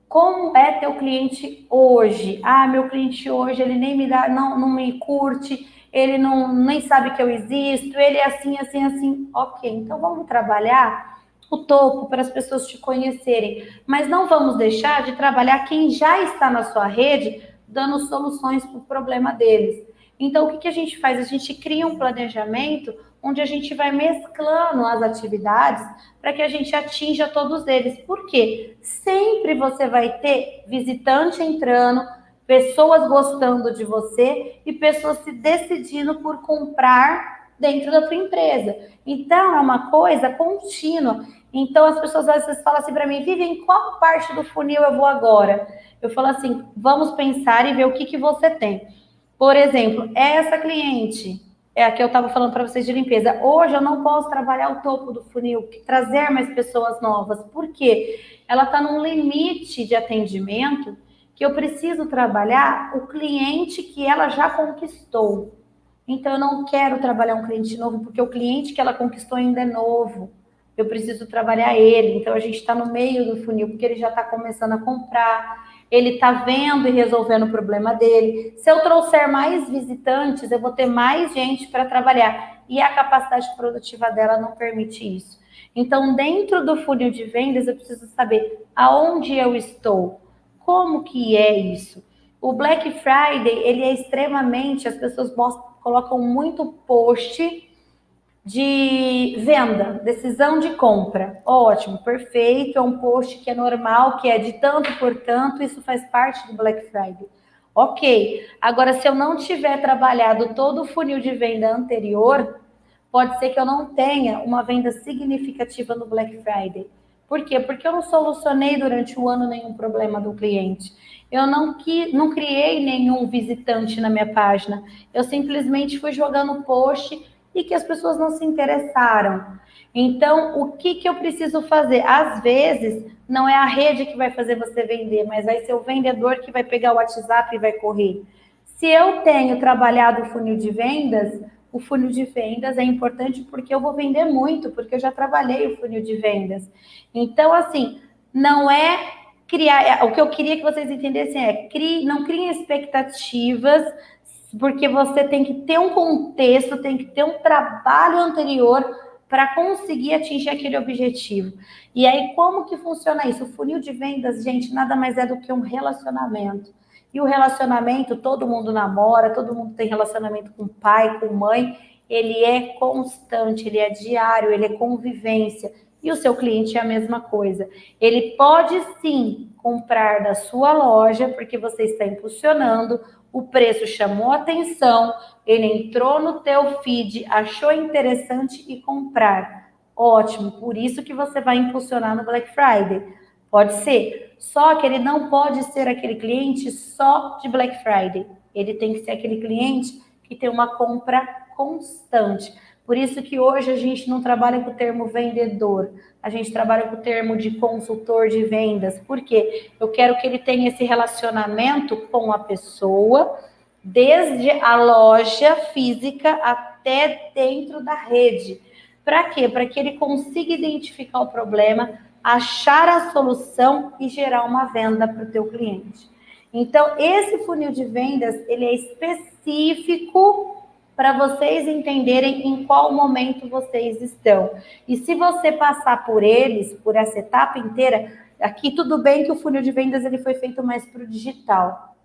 Como é teu cliente hoje? Ah, meu cliente hoje, ele nem me dá, não me curte, ele nem sabe que eu existo, ele é assim, assim, assim. Ok, então vamos trabalhar o topo para as pessoas te conhecerem, mas não vamos deixar de trabalhar quem já está na sua rede, dando soluções para o problema deles. Então, o que a gente faz? A gente cria um planejamento onde a gente vai mesclando as atividades para que a gente atinja todos eles. Por quê? Sempre você vai ter visitante entrando, pessoas gostando de você e pessoas se decidindo por comprar dentro da tua empresa. Então, é uma coisa contínua. Então, as pessoas às vezes falam assim para mim, Vivi, em qual parte do funil eu vou agora? Eu falo assim, vamos pensar e ver o que você tem. Por exemplo, essa cliente, é a que eu estava falando para vocês de limpeza. Hoje eu não posso trabalhar o topo do funil, trazer mais pessoas novas. Por quê? Ela está num limite de atendimento que eu preciso trabalhar o cliente que ela já conquistou. Então, eu não quero trabalhar um cliente novo, porque o cliente que ela conquistou ainda é novo. Eu preciso trabalhar ele. Então, a gente está no meio do funil, porque ele já está começando a comprar, ele está vendo e resolvendo o problema dele. Se eu trouxer mais visitantes, eu vou ter mais gente para trabalhar. E a capacidade produtiva dela não permite isso. Então, dentro do funil de vendas, eu preciso saber aonde eu estou. Como que é isso? O Black Friday, ele é extremamente... As pessoas colocam muito post de venda, decisão de compra. Ótimo, perfeito, é um post que é normal, que é de tanto por tanto, isso faz parte do Black Friday. Ok, agora se eu não tiver trabalhado todo o funil de venda anterior, pode ser que eu não tenha uma venda significativa no Black Friday. Por quê? Porque eu não solucionei durante o ano nenhum problema do cliente. Eu não criei nenhum visitante na minha página. Eu simplesmente fui jogando post e que as pessoas não se interessaram. Então, o que eu preciso fazer? Às vezes, não é a rede que vai fazer você vender, mas vai ser o vendedor que vai pegar o WhatsApp e vai correr. Se eu tenho trabalhado o funil de vendas, o funil de vendas é importante porque eu vou vender muito, porque eu já trabalhei o funil de vendas. Então, assim, não é criar... O que eu queria que vocês entendessem é, não criem expectativas, porque você tem que ter um contexto, tem que ter um trabalho anterior para conseguir atingir aquele objetivo. E aí, como que funciona isso? O funil de vendas, gente, nada mais é do que um relacionamento. E o relacionamento, todo mundo namora, todo mundo tem relacionamento com pai, com mãe, ele é constante, ele é diário, ele é convivência. E o seu cliente é a mesma coisa. Ele pode sim comprar da sua loja, porque você está impulsionando, o preço chamou atenção, ele entrou no teu feed, achou interessante e comprar. Ótimo, por isso que você vai impulsionar no Black Friday. Pode ser, só que ele não pode ser aquele cliente só de Black Friday. Ele tem que ser aquele cliente que tem uma compra constante. Por isso que hoje a gente não trabalha com o termo vendedor, a gente trabalha com o termo de consultor de vendas. Por quê? Eu quero que ele tenha esse relacionamento com a pessoa, desde a loja física até dentro da rede. Para quê? Para que ele consiga identificar o problema, achar a solução e gerar uma venda para o teu cliente. Então, esse funil de vendas, ele é específico para vocês entenderem em qual momento vocês estão. E se você passar por eles, por essa etapa inteira, aqui tudo bem que o funil de vendas ele foi feito mais para o digital,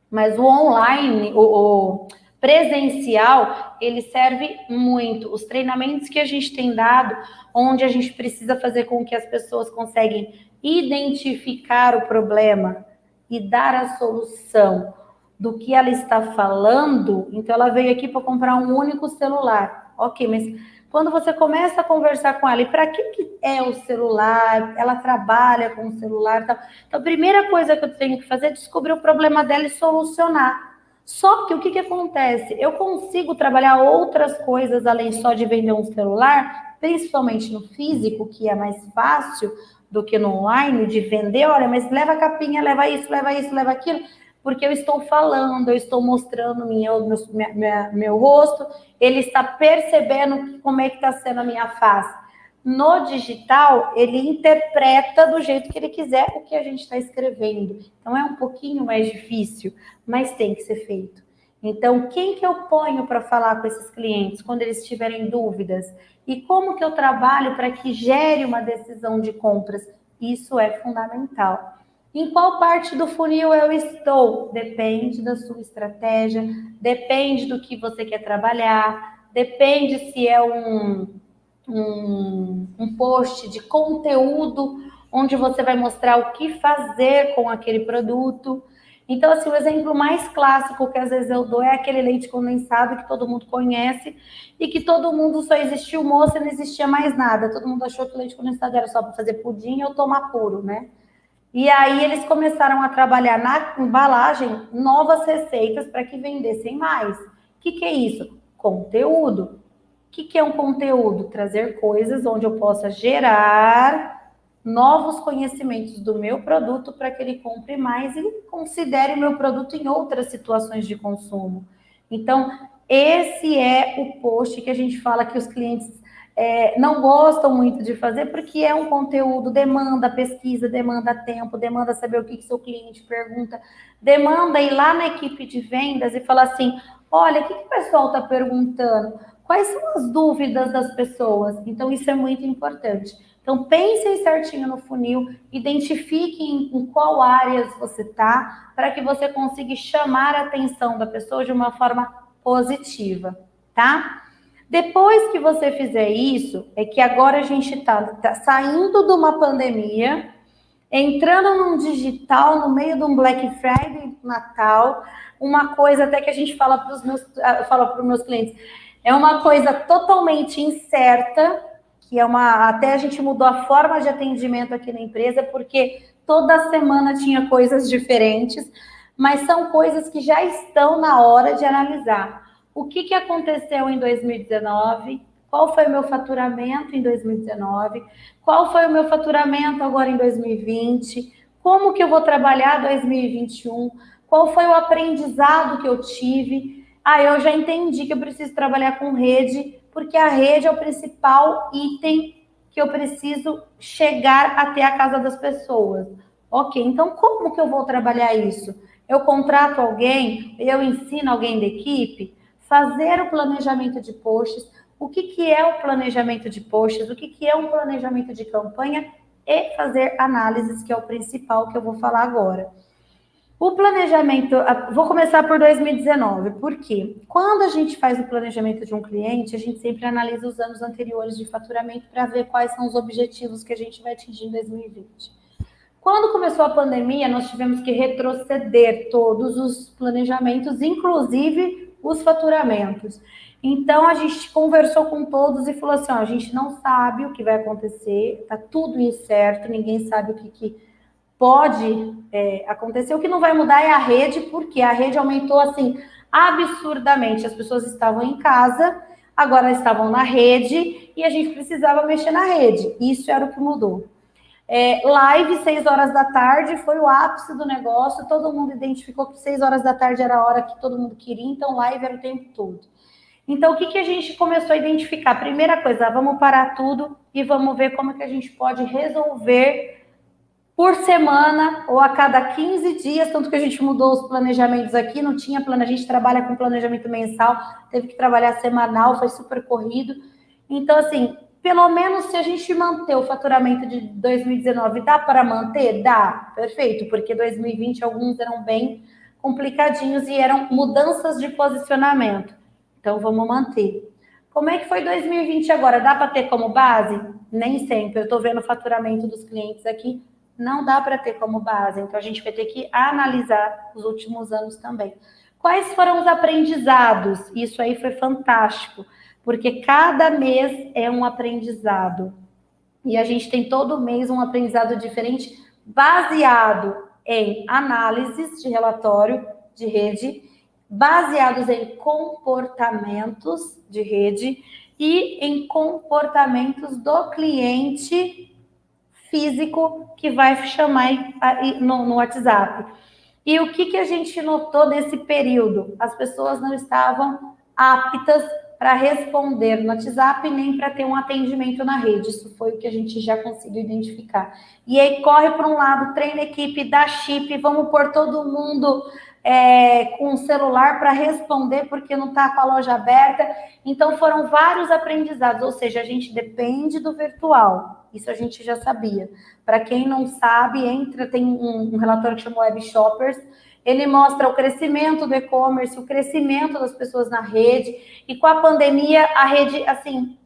mas o online, o presencial, ele serve muito. Os treinamentos que a gente tem dado, onde a gente precisa fazer com que as pessoas conseguem identificar o problema e dar a solução do que ela está falando. Então, ela veio aqui para comprar um único celular. Ok, mas quando você começa a conversar com ela, e para que é o celular? Ela trabalha com o celular e tal. Então, a primeira coisa que eu tenho que fazer é descobrir o problema dela e solucionar. Só que o que acontece? Eu consigo trabalhar outras coisas além só de vender um celular, principalmente no físico, que é mais fácil do que no online, de vender. Olha, mas leva a capinha, leva isso, leva aquilo. Porque eu estou falando, eu estou mostrando meu rosto, ele está percebendo como é que está sendo a minha face. No digital, ele interpreta do jeito que ele quiser o que a gente está escrevendo. Então, é um pouquinho mais difícil, mas tem que ser feito. Então, quem que eu ponho para falar com esses clientes quando eles tiverem dúvidas? E como que eu trabalho para que gere uma decisão de compras? Isso é fundamental. Em qual parte do funil eu estou? Depende da sua estratégia, depende do que você quer trabalhar, depende se é um post de conteúdo onde você vai mostrar o que fazer com aquele produto. Então, assim, o exemplo mais clássico que às vezes eu dou é aquele leite condensado que todo mundo conhece e que todo mundo só existiu moça e não existia mais nada. Todo mundo achou que o leite condensado era só para fazer pudim ou tomar puro, né? E aí eles começaram a trabalhar na embalagem novas receitas para que vendessem mais. O que é isso? Conteúdo. O que é um conteúdo? Trazer coisas onde eu possa gerar novos conhecimentos do meu produto para que ele compre mais e considere o meu produto em outras situações de consumo. Então, esse é o post que a gente fala que os clientes não gostam muito de fazer, porque é um conteúdo, demanda pesquisa, demanda tempo, demanda saber o que seu cliente pergunta, demanda ir lá na equipe de vendas e falar assim, olha, o que o pessoal está perguntando? Quais são as dúvidas das pessoas? Então, isso é muito importante. Então, pensem certinho no funil, identifiquem em qual áreas você está, para que você consiga chamar a atenção da pessoa de uma forma positiva, tá? Depois que você fizer isso, é que agora a gente está saindo de uma pandemia, entrando num digital, no meio de um Black Friday, Natal, uma coisa até que a gente fala para os meus clientes, é uma coisa totalmente incerta, que até a gente mudou a forma de atendimento aqui na empresa, porque toda semana tinha coisas diferentes, mas são coisas que já estão na hora de analisar. O que aconteceu em 2019? Qual foi o meu faturamento em 2019? Qual foi o meu faturamento agora em 2020? Como que eu vou trabalhar 2021? Qual foi o aprendizado que eu tive? Eu já entendi que eu preciso trabalhar com rede, porque a rede é o principal item que eu preciso chegar até a casa das pessoas. Ok, então como que eu vou trabalhar isso? Eu contrato alguém? Eu ensino alguém da equipe? Fazer o planejamento de posts. O que é o planejamento de posts? O que é um planejamento de campanha? E fazer análises, que é o principal que eu vou falar agora. O planejamento, vou começar por 2019, por quê? Quando a gente faz o planejamento de um cliente, a gente sempre analisa os anos anteriores de faturamento para ver quais são os objetivos que a gente vai atingir em 2020. Quando começou a pandemia, nós tivemos que retroceder todos os planejamentos, inclusive os faturamentos. Então, a gente conversou com todos e falou assim, a gente não sabe o que vai acontecer, está tudo incerto, ninguém sabe o que pode acontecer. O que não vai mudar é a rede, porque a rede aumentou assim absurdamente. As pessoas estavam em casa, agora estavam na rede e a gente precisava mexer na rede. Isso era o que mudou. Live 6 horas da tarde foi o ápice do negócio. Todo mundo identificou que 6 horas da tarde era a hora que todo mundo queria, então live era o tempo todo. Então, o que a gente começou a identificar? Primeira coisa, vamos parar tudo e vamos ver como que a gente pode resolver por semana ou a cada 15 dias, tanto que a gente mudou os planejamentos aqui, não tinha plano, a gente trabalha com planejamento mensal, teve que trabalhar semanal, foi super corrido. Então, assim, pelo menos se a gente manter o faturamento de 2019, dá para manter? Dá, perfeito, porque 2020 alguns eram bem complicadinhos e eram mudanças de posicionamento. Então, vamos manter. Como é que foi 2020 agora? Dá para ter como base? Nem sempre. Eu estou vendo o faturamento dos clientes aqui, não dá para ter como base. Então, a gente vai ter que analisar os últimos anos também. Quais foram os aprendizados? Isso aí foi fantástico, porque cada mês é um aprendizado. E a gente tem todo mês um aprendizado diferente, baseado em análises de relatório de rede, baseados em comportamentos de rede e em comportamentos do cliente físico que vai chamar no WhatsApp. E o que a gente notou nesse período? As pessoas não estavam aptas para responder no WhatsApp nem para ter um atendimento na rede. Isso foi o que a gente já conseguiu identificar. E aí corre para um lado, treina a equipe, dá chip, vamos pôr todo mundo com um celular para responder porque não está com a loja aberta. Então foram vários aprendizados, ou seja, a gente depende do virtual. Isso a gente já sabia. Para quem não sabe, tem um relatório que chama Web Shoppers. Ele mostra o crescimento do e-commerce, o crescimento das pessoas na rede. E com a pandemia, a rede, assim,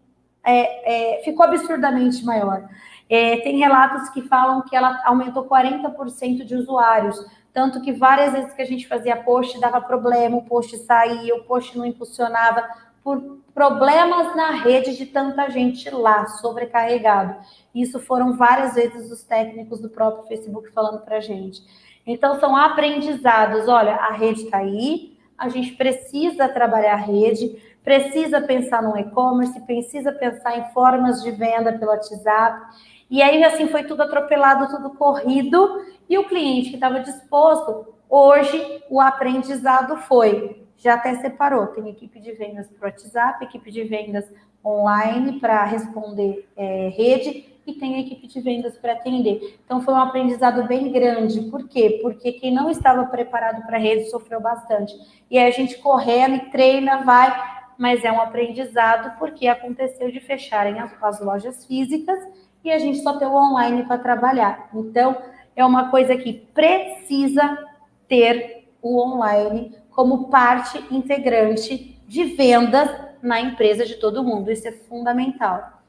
ficou absurdamente maior. Tem relatos que falam que ela aumentou 40% de usuários. Tanto que várias vezes que a gente fazia post, dava problema, o post saía, o post não impulsionava, por problemas na rede de tanta gente lá, sobrecarregado. Isso foram várias vezes os técnicos do próprio Facebook falando para a gente. Então, são aprendizados. Olha, a rede está aí, a gente precisa trabalhar a rede, precisa pensar no e-commerce, precisa pensar em formas de venda pelo WhatsApp. E aí, assim, foi tudo atropelado, tudo corrido, e o cliente que estava disposto, hoje, o aprendizado foi, já até separou, tem equipe de vendas para o WhatsApp, equipe de vendas online para responder rede, e tem equipe de vendas para atender. Então, foi um aprendizado bem grande. Por quê? Porque quem não estava preparado para a rede sofreu bastante. E aí a gente correndo, treina, vai, mas é um aprendizado porque aconteceu de fecharem as lojas físicas e a gente só tem o online para trabalhar. Então, é uma coisa que precisa ter o online como parte integrante de vendas na empresa de todo mundo. Isso é fundamental,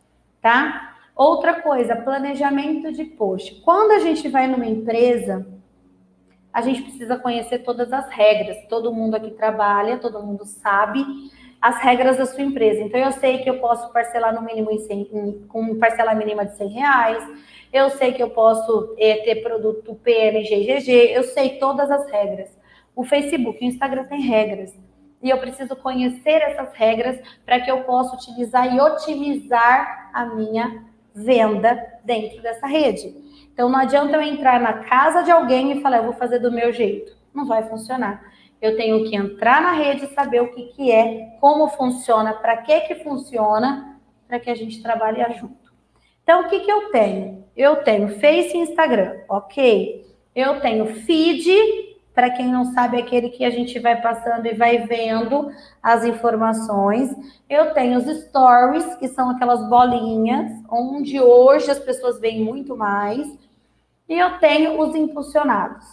tá? Outra coisa, planejamento de post. Quando a gente vai numa empresa, a gente precisa conhecer todas as regras. Todo mundo aqui trabalha, todo mundo sabe as regras da sua empresa. Então, eu sei que eu posso parcelar no mínimo com parcela mínima de R$100. Eu sei que eu posso ter produto PMGGG. Eu sei todas as regras. O Facebook, o Instagram tem regras. E eu preciso conhecer essas regras para que eu possa utilizar e otimizar a minha venda dentro dessa rede. Então, não adianta eu entrar na casa de alguém e falar, eu vou fazer do meu jeito. Não vai funcionar. Eu tenho que entrar na rede e saber o que é, como funciona, para que funciona, para que a gente trabalhe junto. Então, o que eu tenho? Eu tenho Face e Instagram, ok? Eu tenho feed, para quem não sabe, é aquele que a gente vai passando e vai vendo as informações. Eu tenho os stories, que são aquelas bolinhas, onde hoje as pessoas veem muito mais. E eu tenho os impulsionados.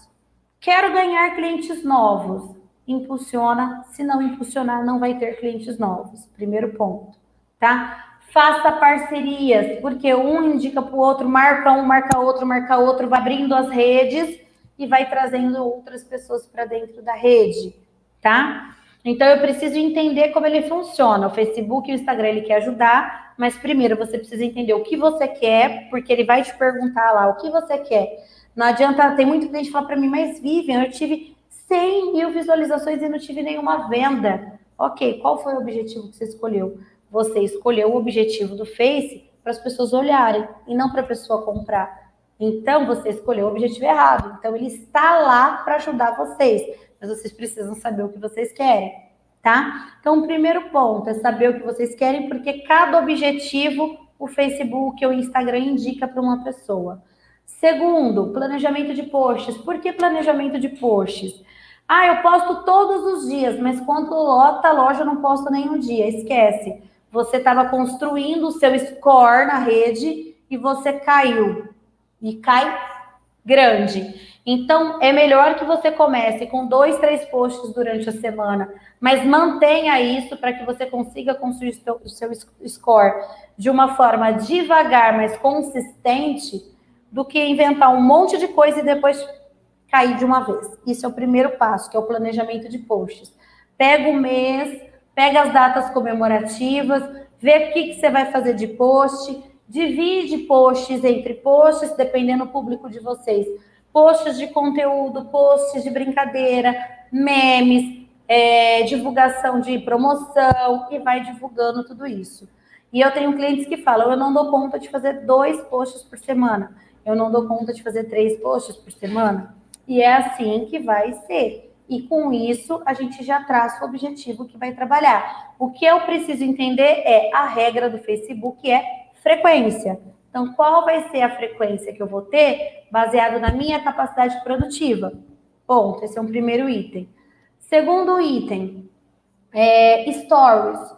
Quero ganhar clientes novos. Impulsiona, se não impulsionar, não vai ter clientes novos. Primeiro ponto, tá? Faça parcerias, porque um indica para o outro, marca um, marca outro, vai abrindo as redes e vai trazendo outras pessoas para dentro da rede, tá? Então, eu preciso entender como ele funciona. O Facebook e o Instagram, ele quer ajudar. Mas primeiro você precisa entender o que você quer, porque ele vai te perguntar lá o que você quer. Não adianta, tem muito cliente que fala para mim, mas Vivian, eu tive 100 mil visualizações e não tive nenhuma venda. Ok, qual foi o objetivo que você escolheu? Você escolheu o objetivo do Face para as pessoas olharem e não para a pessoa comprar. Então, você escolheu o objetivo errado. Então, ele está lá para ajudar vocês, mas vocês precisam saber o que vocês querem, tá? Então, o primeiro ponto é saber o que vocês querem, porque cada objetivo o Facebook ou o Instagram indica para uma pessoa. Segundo, planejamento de posts. Por que planejamento de posts? Ah, eu posto todos os dias, mas quando lota a loja eu não posto nenhum dia. Esquece. Você estava construindo o seu score na rede e você caiu. E cai grande. Então, é melhor que você comece com 2, 3 posts durante a semana, mas mantenha isso para que você consiga construir o seu score de uma forma devagar, mas consistente, do que inventar um monte de coisa e depois cair de uma vez. Isso é o primeiro passo, que é o planejamento de posts. Pega o mês, pega as datas comemorativas, vê o que você vai fazer de post, divide posts entre posts, dependendo do público de vocês. Posts de conteúdo, posts de brincadeira, memes, divulgação de promoção, e vai divulgando tudo isso. E eu tenho clientes que falam, eu não dou conta de fazer 2 posts por semana, eu não dou conta de fazer 3 posts por semana. E é assim que vai ser. E com isso, a gente já traça o objetivo que vai trabalhar. O que eu preciso entender é a regra do Facebook é frequência. Então, qual vai ser a frequência que eu vou ter baseado na minha capacidade produtiva? Ponto. Esse é um primeiro item. Segundo item, stories.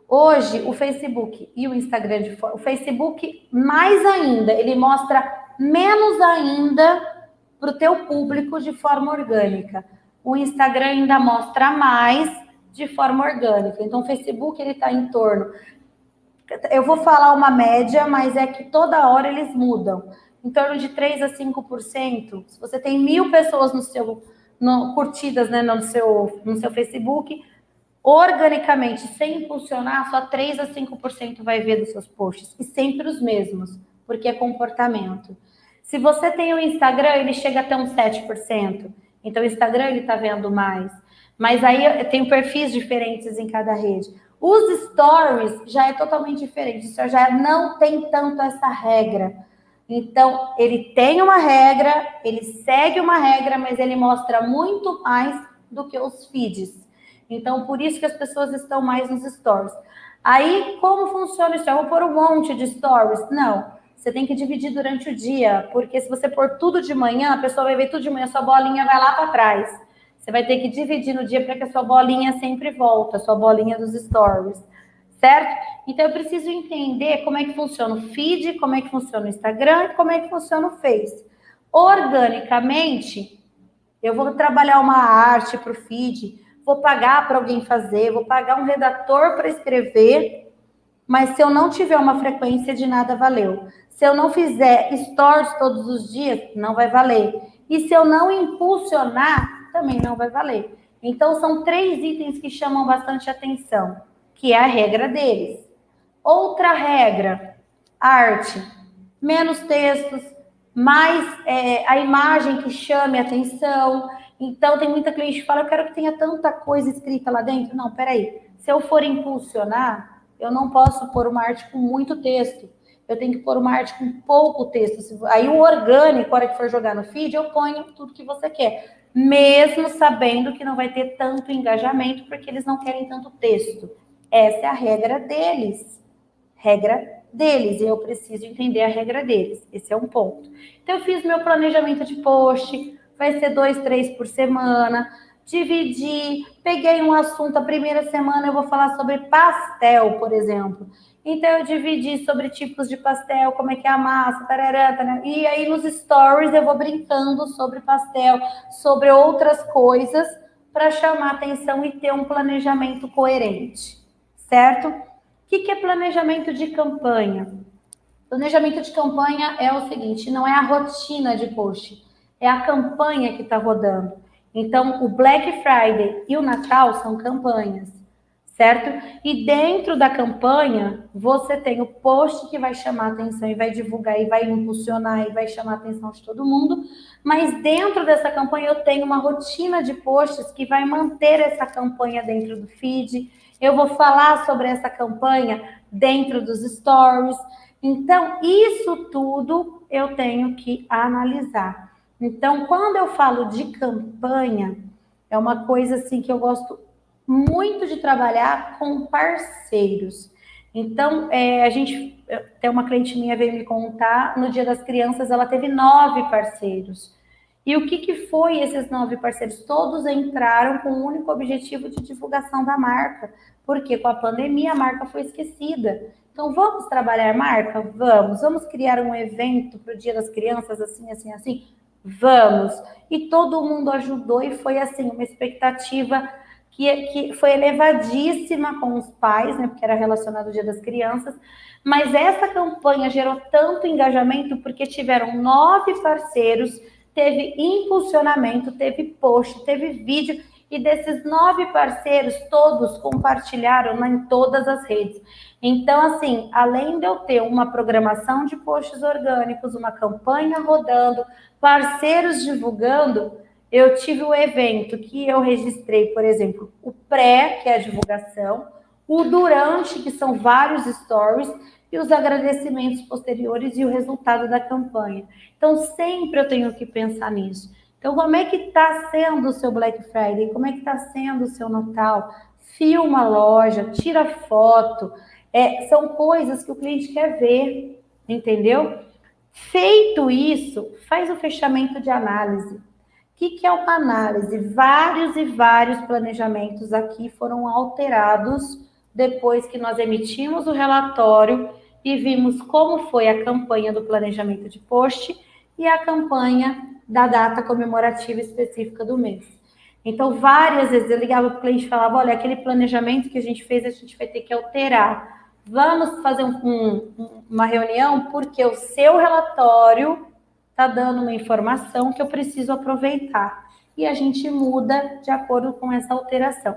Hoje, o Facebook e o Instagram, o Facebook mais ainda, ele mostra menos ainda para o teu público de forma orgânica. O Instagram ainda mostra mais de forma orgânica. Então, o Facebook ele está em torno... Eu vou falar uma média, mas é que toda hora eles mudam. Em torno de 3 a 5%. Se você tem 1.000 pessoas curtidas, né, no seu Facebook, organicamente, sem impulsionar, só 3 a 5% vai ver dos seus posts. E sempre os mesmos, porque é comportamento. Se você tem o Instagram, ele chega até uns 7%. Então, o Instagram, ele está vendo mais. Mas aí tem perfis diferentes em cada rede. Os stories já é totalmente diferente. Isso já não tem tanto essa regra. Então, ele tem uma regra, ele segue uma regra, mas ele mostra muito mais do que os feeds. Então, por isso que as pessoas estão mais nos stories. Aí, como funciona isso? Eu vou pôr um monte de stories? Não. Você tem que dividir durante o dia, porque se você pôr tudo de manhã, a pessoa vai ver tudo de manhã, a sua bolinha vai lá para trás. Você vai ter que dividir no dia para que a sua bolinha sempre volta, a sua bolinha dos stories, certo? Então, eu preciso entender como é que funciona o feed, como é que funciona o Instagram e como é que funciona o Face. Organicamente, eu vou trabalhar uma arte para o feed, vou pagar para alguém fazer, vou pagar um redator para escrever, mas se eu não tiver uma frequência, de nada valeu. Se eu não fizer stories todos os dias, não vai valer. E se eu não impulsionar, também não vai valer. Então, são 3 itens que chamam bastante atenção, que é a regra deles. Outra regra, arte. Menos textos, mais a imagem que chame a atenção. Então, tem muita cliente que fala, eu quero que tenha tanta coisa escrita lá dentro. Não, peraí. Se eu for impulsionar, eu não posso pôr uma arte com muito texto. Eu tenho que pôr uma arte com pouco texto. Aí o orgânico, na hora que for jogar no feed, eu ponho tudo que você quer. Mesmo sabendo que não vai ter tanto engajamento, porque eles não querem tanto texto. Essa é a regra deles. Regra deles. E eu preciso entender a regra deles. Esse é um ponto. Então, eu fiz meu planejamento de post. Vai ser 2, 3 por semana. Dividi, peguei um assunto, a primeira semana eu vou falar sobre pastel, por exemplo. Então, eu dividi sobre tipos de pastel, como é que é a massa, tarará, tarará. E aí, nos stories, eu vou brincando sobre pastel, sobre outras coisas, para chamar atenção e ter um planejamento coerente, certo? O que é planejamento de campanha? Planejamento de campanha é o seguinte, não é a rotina de post, é a campanha que está rodando. Então, o Black Friday e o Natal são campanhas, certo? E dentro da campanha, você tem o post que vai chamar a atenção e vai divulgar e vai impulsionar e vai chamar a atenção de todo mundo, mas dentro dessa campanha eu tenho uma rotina de posts que vai manter essa campanha dentro do feed, eu vou falar sobre essa campanha dentro dos stories. Então, isso tudo eu tenho que analisar. Então, quando eu falo de campanha, é uma coisa assim que eu gosto muito de trabalhar com parceiros. Então, a gente tem uma cliente minha veio me contar, no Dia das Crianças ela teve 9 parceiros. E o que foi esses 9 parceiros? Todos entraram com o único objetivo de divulgação da marca, porque com a pandemia a marca foi esquecida. Então, vamos trabalhar marca? Vamos criar um evento para o Dia das Crianças, assim, assim, assim? Vamos. E todo mundo ajudou e foi, assim, uma expectativa que foi elevadíssima com os pais, né, porque era relacionado ao Dia das Crianças, mas essa campanha gerou tanto engajamento porque tiveram 9 parceiros, teve impulsionamento, teve post, teve vídeo, e desses 9 parceiros, todos compartilharam em todas as redes. Então, assim, além de eu ter uma programação de posts orgânicos, uma campanha rodando, parceiros divulgando, eu tive o evento que eu registrei, por exemplo, o pré, que é a divulgação, o durante, que são vários stories, e os agradecimentos posteriores e o resultado da campanha. Então, sempre eu tenho que pensar nisso. Então, como é que está sendo o seu Black Friday? Como é que está sendo o seu Natal? Filma a loja, tira foto. São coisas que o cliente quer ver, entendeu? Feito isso, faz o fechamento de análise. O que é uma análise? Vários e vários planejamentos aqui foram alterados depois que nós emitimos o relatório e vimos como foi a campanha do planejamento de post e a campanha da data comemorativa específica do mês. Então, várias vezes eu ligava para o cliente e falava, olha, aquele planejamento que a gente fez, a gente vai ter que alterar. Vamos fazer uma reunião porque o seu relatório está dando uma informação que eu preciso aproveitar. E a gente muda de acordo com essa alteração.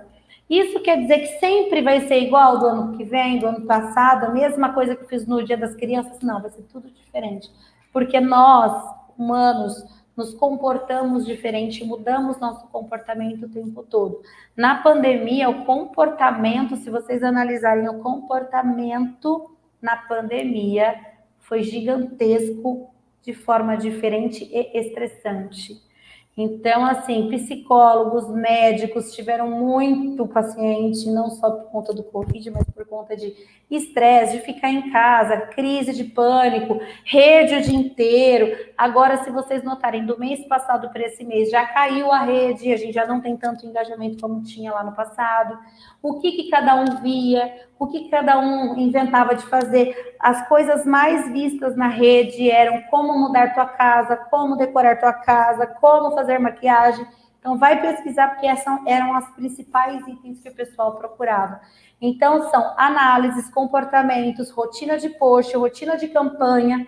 Isso quer dizer que sempre vai ser igual do ano que vem, do ano passado, a mesma coisa que eu fiz no Dia das Crianças? Não, vai ser tudo diferente. Porque nós, humanos, nos comportamos diferente, mudamos nosso comportamento o tempo todo. Na pandemia, o comportamento, se vocês analisarem o comportamento na pandemia, foi gigantesco, de forma diferente e estressante. Então, assim, psicólogos, médicos tiveram muito paciente, não só por conta do Covid, mas por conta de estresse, de ficar em casa, crise de pânico, rede o dia inteiro. Agora, se vocês notarem, do mês passado para esse mês, já caiu a rede, a gente já não tem tanto engajamento como tinha lá no passado. O que cada um via, o que cada um inventava de fazer. As coisas mais vistas na rede eram como mudar tua casa, como decorar tua casa, como fazer maquiagem. Então, vai pesquisar, porque essas eram as principais itens que o pessoal procurava. Então, são análises, comportamentos, rotina de post, rotina de campanha,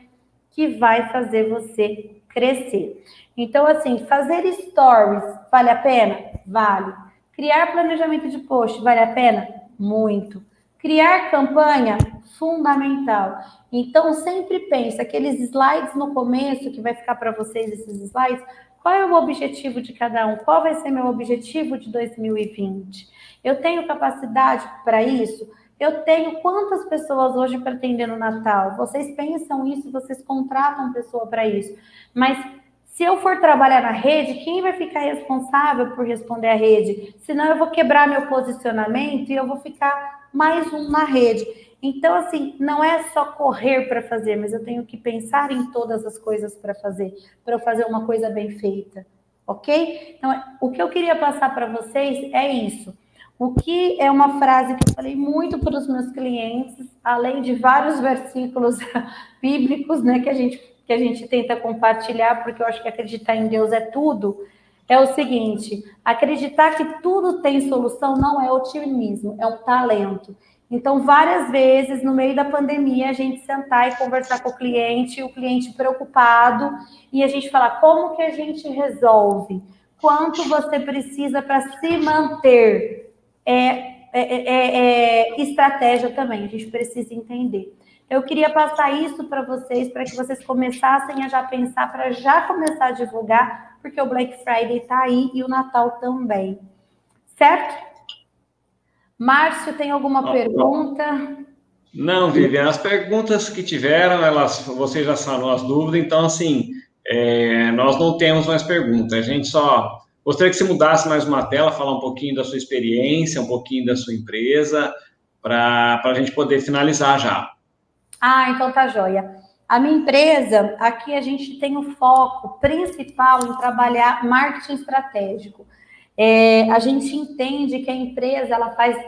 que vai fazer você crescer. Então, assim, fazer stories, vale a pena? Vale. Criar planejamento de post, vale a pena? Muito. Criar campanha, fundamental. Então, sempre pensa, aqueles slides no começo, que vai ficar para vocês esses slides, qual é o objetivo de cada um? Qual vai ser meu objetivo de 2020? Eu tenho capacidade para isso? Eu tenho quantas pessoas hoje para atender no Natal? Vocês pensam isso, vocês contratam pessoa para isso. Mas se eu for trabalhar na rede, quem vai ficar responsável por responder à rede? Senão eu vou quebrar meu posicionamento e eu vou ficar mais um na rede. Então, assim, não é só correr para fazer, mas eu tenho que pensar em todas as coisas para fazer, para eu fazer uma coisa bem feita, ok? Então, o que eu queria passar para vocês é isso. O que é uma frase que eu falei muito para os meus clientes, além de vários versículos bíblicos, né, que a gente tenta compartilhar, porque eu acho que acreditar em Deus é tudo, é o seguinte: acreditar que tudo tem solução não é otimismo, é um talento. Então, várias vezes, no meio da pandemia, a gente sentar e conversar com o cliente preocupado, e a gente falar, como que a gente resolve? Quanto você precisa para se manter? estratégia também, a gente precisa entender. Eu queria passar isso para vocês, para que vocês começassem a já pensar, para já começar a divulgar, porque o Black Friday está aí e o Natal também. Certo? Márcio, tem alguma pergunta? Não, Vivian, as perguntas que tiveram, você já sanou as dúvidas, então, assim, nós não temos mais perguntas. A gente só gostaria que você mudasse mais uma tela, falar um pouquinho da sua experiência, um pouquinho da sua empresa, para a gente poder finalizar já. Então tá joia. A minha empresa, aqui a gente tem o foco principal em trabalhar marketing estratégico. A gente entende que a empresa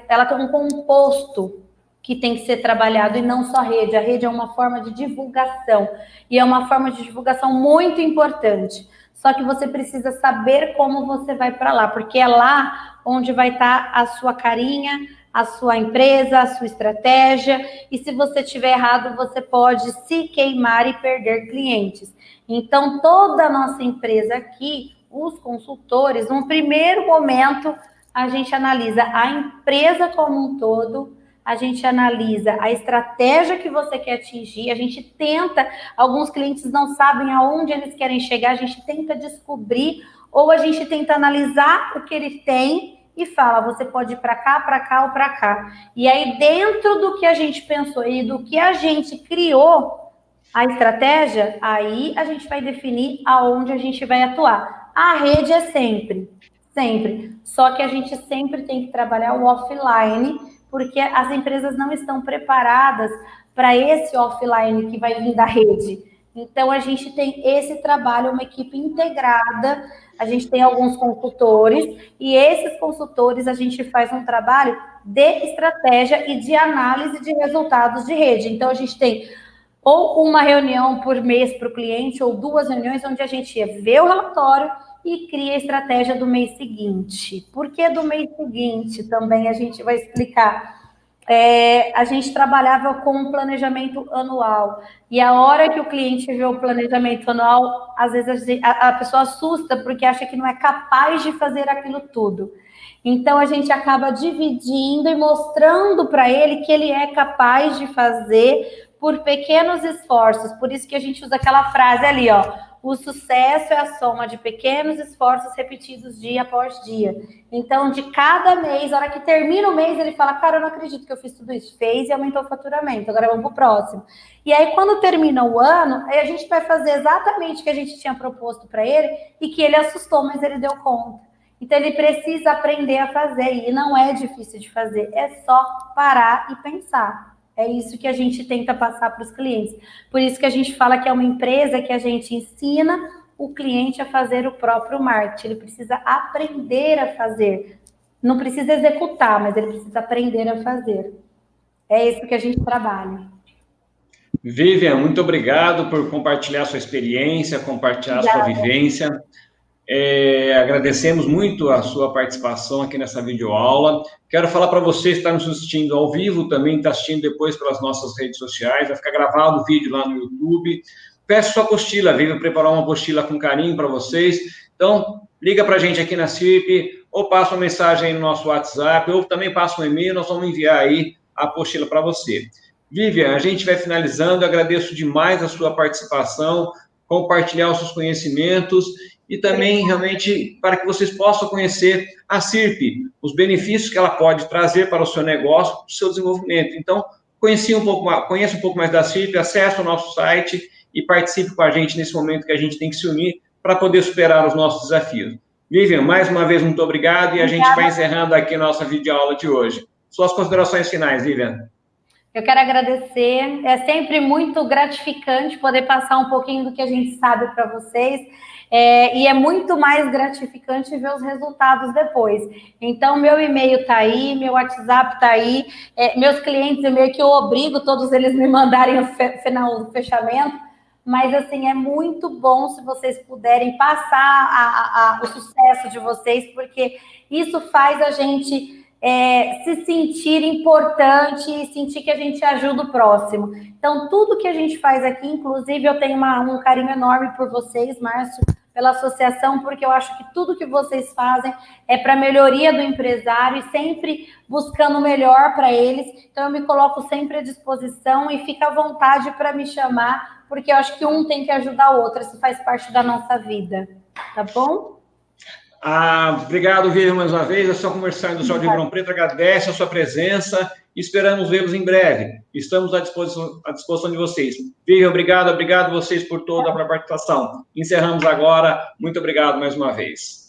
ela tem um composto que tem que ser trabalhado e não só rede. A rede é uma forma de divulgação e é uma forma de divulgação muito importante. Só que você precisa saber como você vai para lá, porque é lá onde vai estar a sua carinha, a sua empresa, a sua estratégia, e se você tiver errado, você pode se queimar e perder clientes. Então, toda a nossa empresa aqui, os consultores, num primeiro momento, a gente analisa a empresa como um todo, a gente analisa a estratégia que você quer atingir, a gente tenta, alguns clientes não sabem aonde eles querem chegar, a gente tenta descobrir, ou a gente tenta analisar o que ele tem e fala, você pode ir para cá ou para cá. E aí, dentro do que a gente pensou e do que a gente criou, a estratégia, aí a gente vai definir aonde a gente vai atuar. A rede é sempre. Só que a gente sempre tem que trabalhar o offline, porque as empresas não estão preparadas para esse offline que vai vir da rede. Então, a gente tem esse trabalho, uma equipe integrada, a gente tem alguns consultores, e esses consultores a gente faz um trabalho de estratégia e de análise de resultados de rede. Então, a gente tem ou uma reunião por mês para o cliente, ou 2 reuniões, onde a gente vê o relatório e cria a estratégia do mês seguinte. Por que do mês seguinte? Também a gente vai explicar. A gente trabalhava com um planejamento anual, e a hora que o cliente vê o planejamento anual, às vezes a pessoa assusta, porque acha que não é capaz de fazer aquilo tudo. Então, a gente acaba dividindo e mostrando para ele que ele é capaz de fazer por pequenos esforços. Por isso que a gente usa aquela frase ali, ó, o sucesso é a soma de pequenos esforços repetidos dia após dia. Então, de cada mês, a hora que termina o mês, ele fala, cara, eu não acredito que eu fiz tudo isso. Fez e aumentou o faturamento, agora vamos para o próximo. E aí, quando termina o ano, aí a gente vai fazer exatamente o que a gente tinha proposto para ele e que ele assustou, mas ele deu conta. Então, ele precisa aprender a fazer, e não é difícil de fazer, é só parar e pensar. É isso que a gente tenta passar para os clientes. Por isso que a gente fala que é uma empresa que a gente ensina o cliente a fazer o próprio marketing. Ele precisa aprender a fazer. Não precisa executar, mas ele precisa aprender a fazer. É isso que a gente trabalha. Vivian, muito obrigado por compartilhar a sua experiência, compartilhar a sua vivência. Agradecemos muito a sua participação aqui nessa videoaula. Quero falar para você que está nos assistindo ao vivo, também está assistindo depois pelas nossas redes sociais, vai ficar gravado o vídeo lá no YouTube. Peço sua apostila, Vivian preparou uma apostila com carinho para vocês. Então, liga para a gente aqui na CIRP, ou passa uma mensagem aí no nosso WhatsApp, ou também passa um e-mail, nós vamos enviar aí a apostila para você. Vivian, a gente vai finalizando, agradeço demais a sua participação, compartilhar os seus conhecimentos e também, realmente, para que vocês possam conhecer a CIRP, os benefícios que ela pode trazer para o seu negócio, para o seu desenvolvimento. Então, conheça um pouco mais da CIRP, acesse o nosso site e participe com a gente nesse momento que a gente tem que se unir para poder superar os nossos desafios. Vivian, mais uma vez, muito obrigado, e a gente vai encerrando aqui a nossa videoaula de hoje. Suas considerações finais, Vivian. Eu quero agradecer, é sempre muito gratificante poder passar um pouquinho do que a gente sabe para vocês, e é muito mais gratificante ver os resultados depois. Então, meu e-mail está aí, meu WhatsApp está aí, meus clientes, eu meio que eu obrigo todos eles me mandarem o final do fechamento, mas, assim, é muito bom se vocês puderem passar o sucesso de vocês, porque isso faz a gente se sentir importante e sentir que a gente ajuda o próximo. Então, tudo que a gente faz aqui, inclusive, eu tenho um carinho enorme por vocês, Márcio, pela associação, porque eu acho que tudo que vocês fazem é para a melhoria do empresário e sempre buscando o melhor para eles. Então, eu me coloco sempre à disposição e fica à vontade para me chamar, porque eu acho que um tem que ajudar o outro, isso faz parte da nossa vida, tá bom? Obrigado, Vivian, mais uma vez. A Associação Comercial Industrial de Ribeirão Preto agradece a sua presença e esperamos vê-los em breve. Estamos à disposição de vocês. Vivian, obrigado vocês por toda a participação. Encerramos agora. Muito obrigado mais uma vez.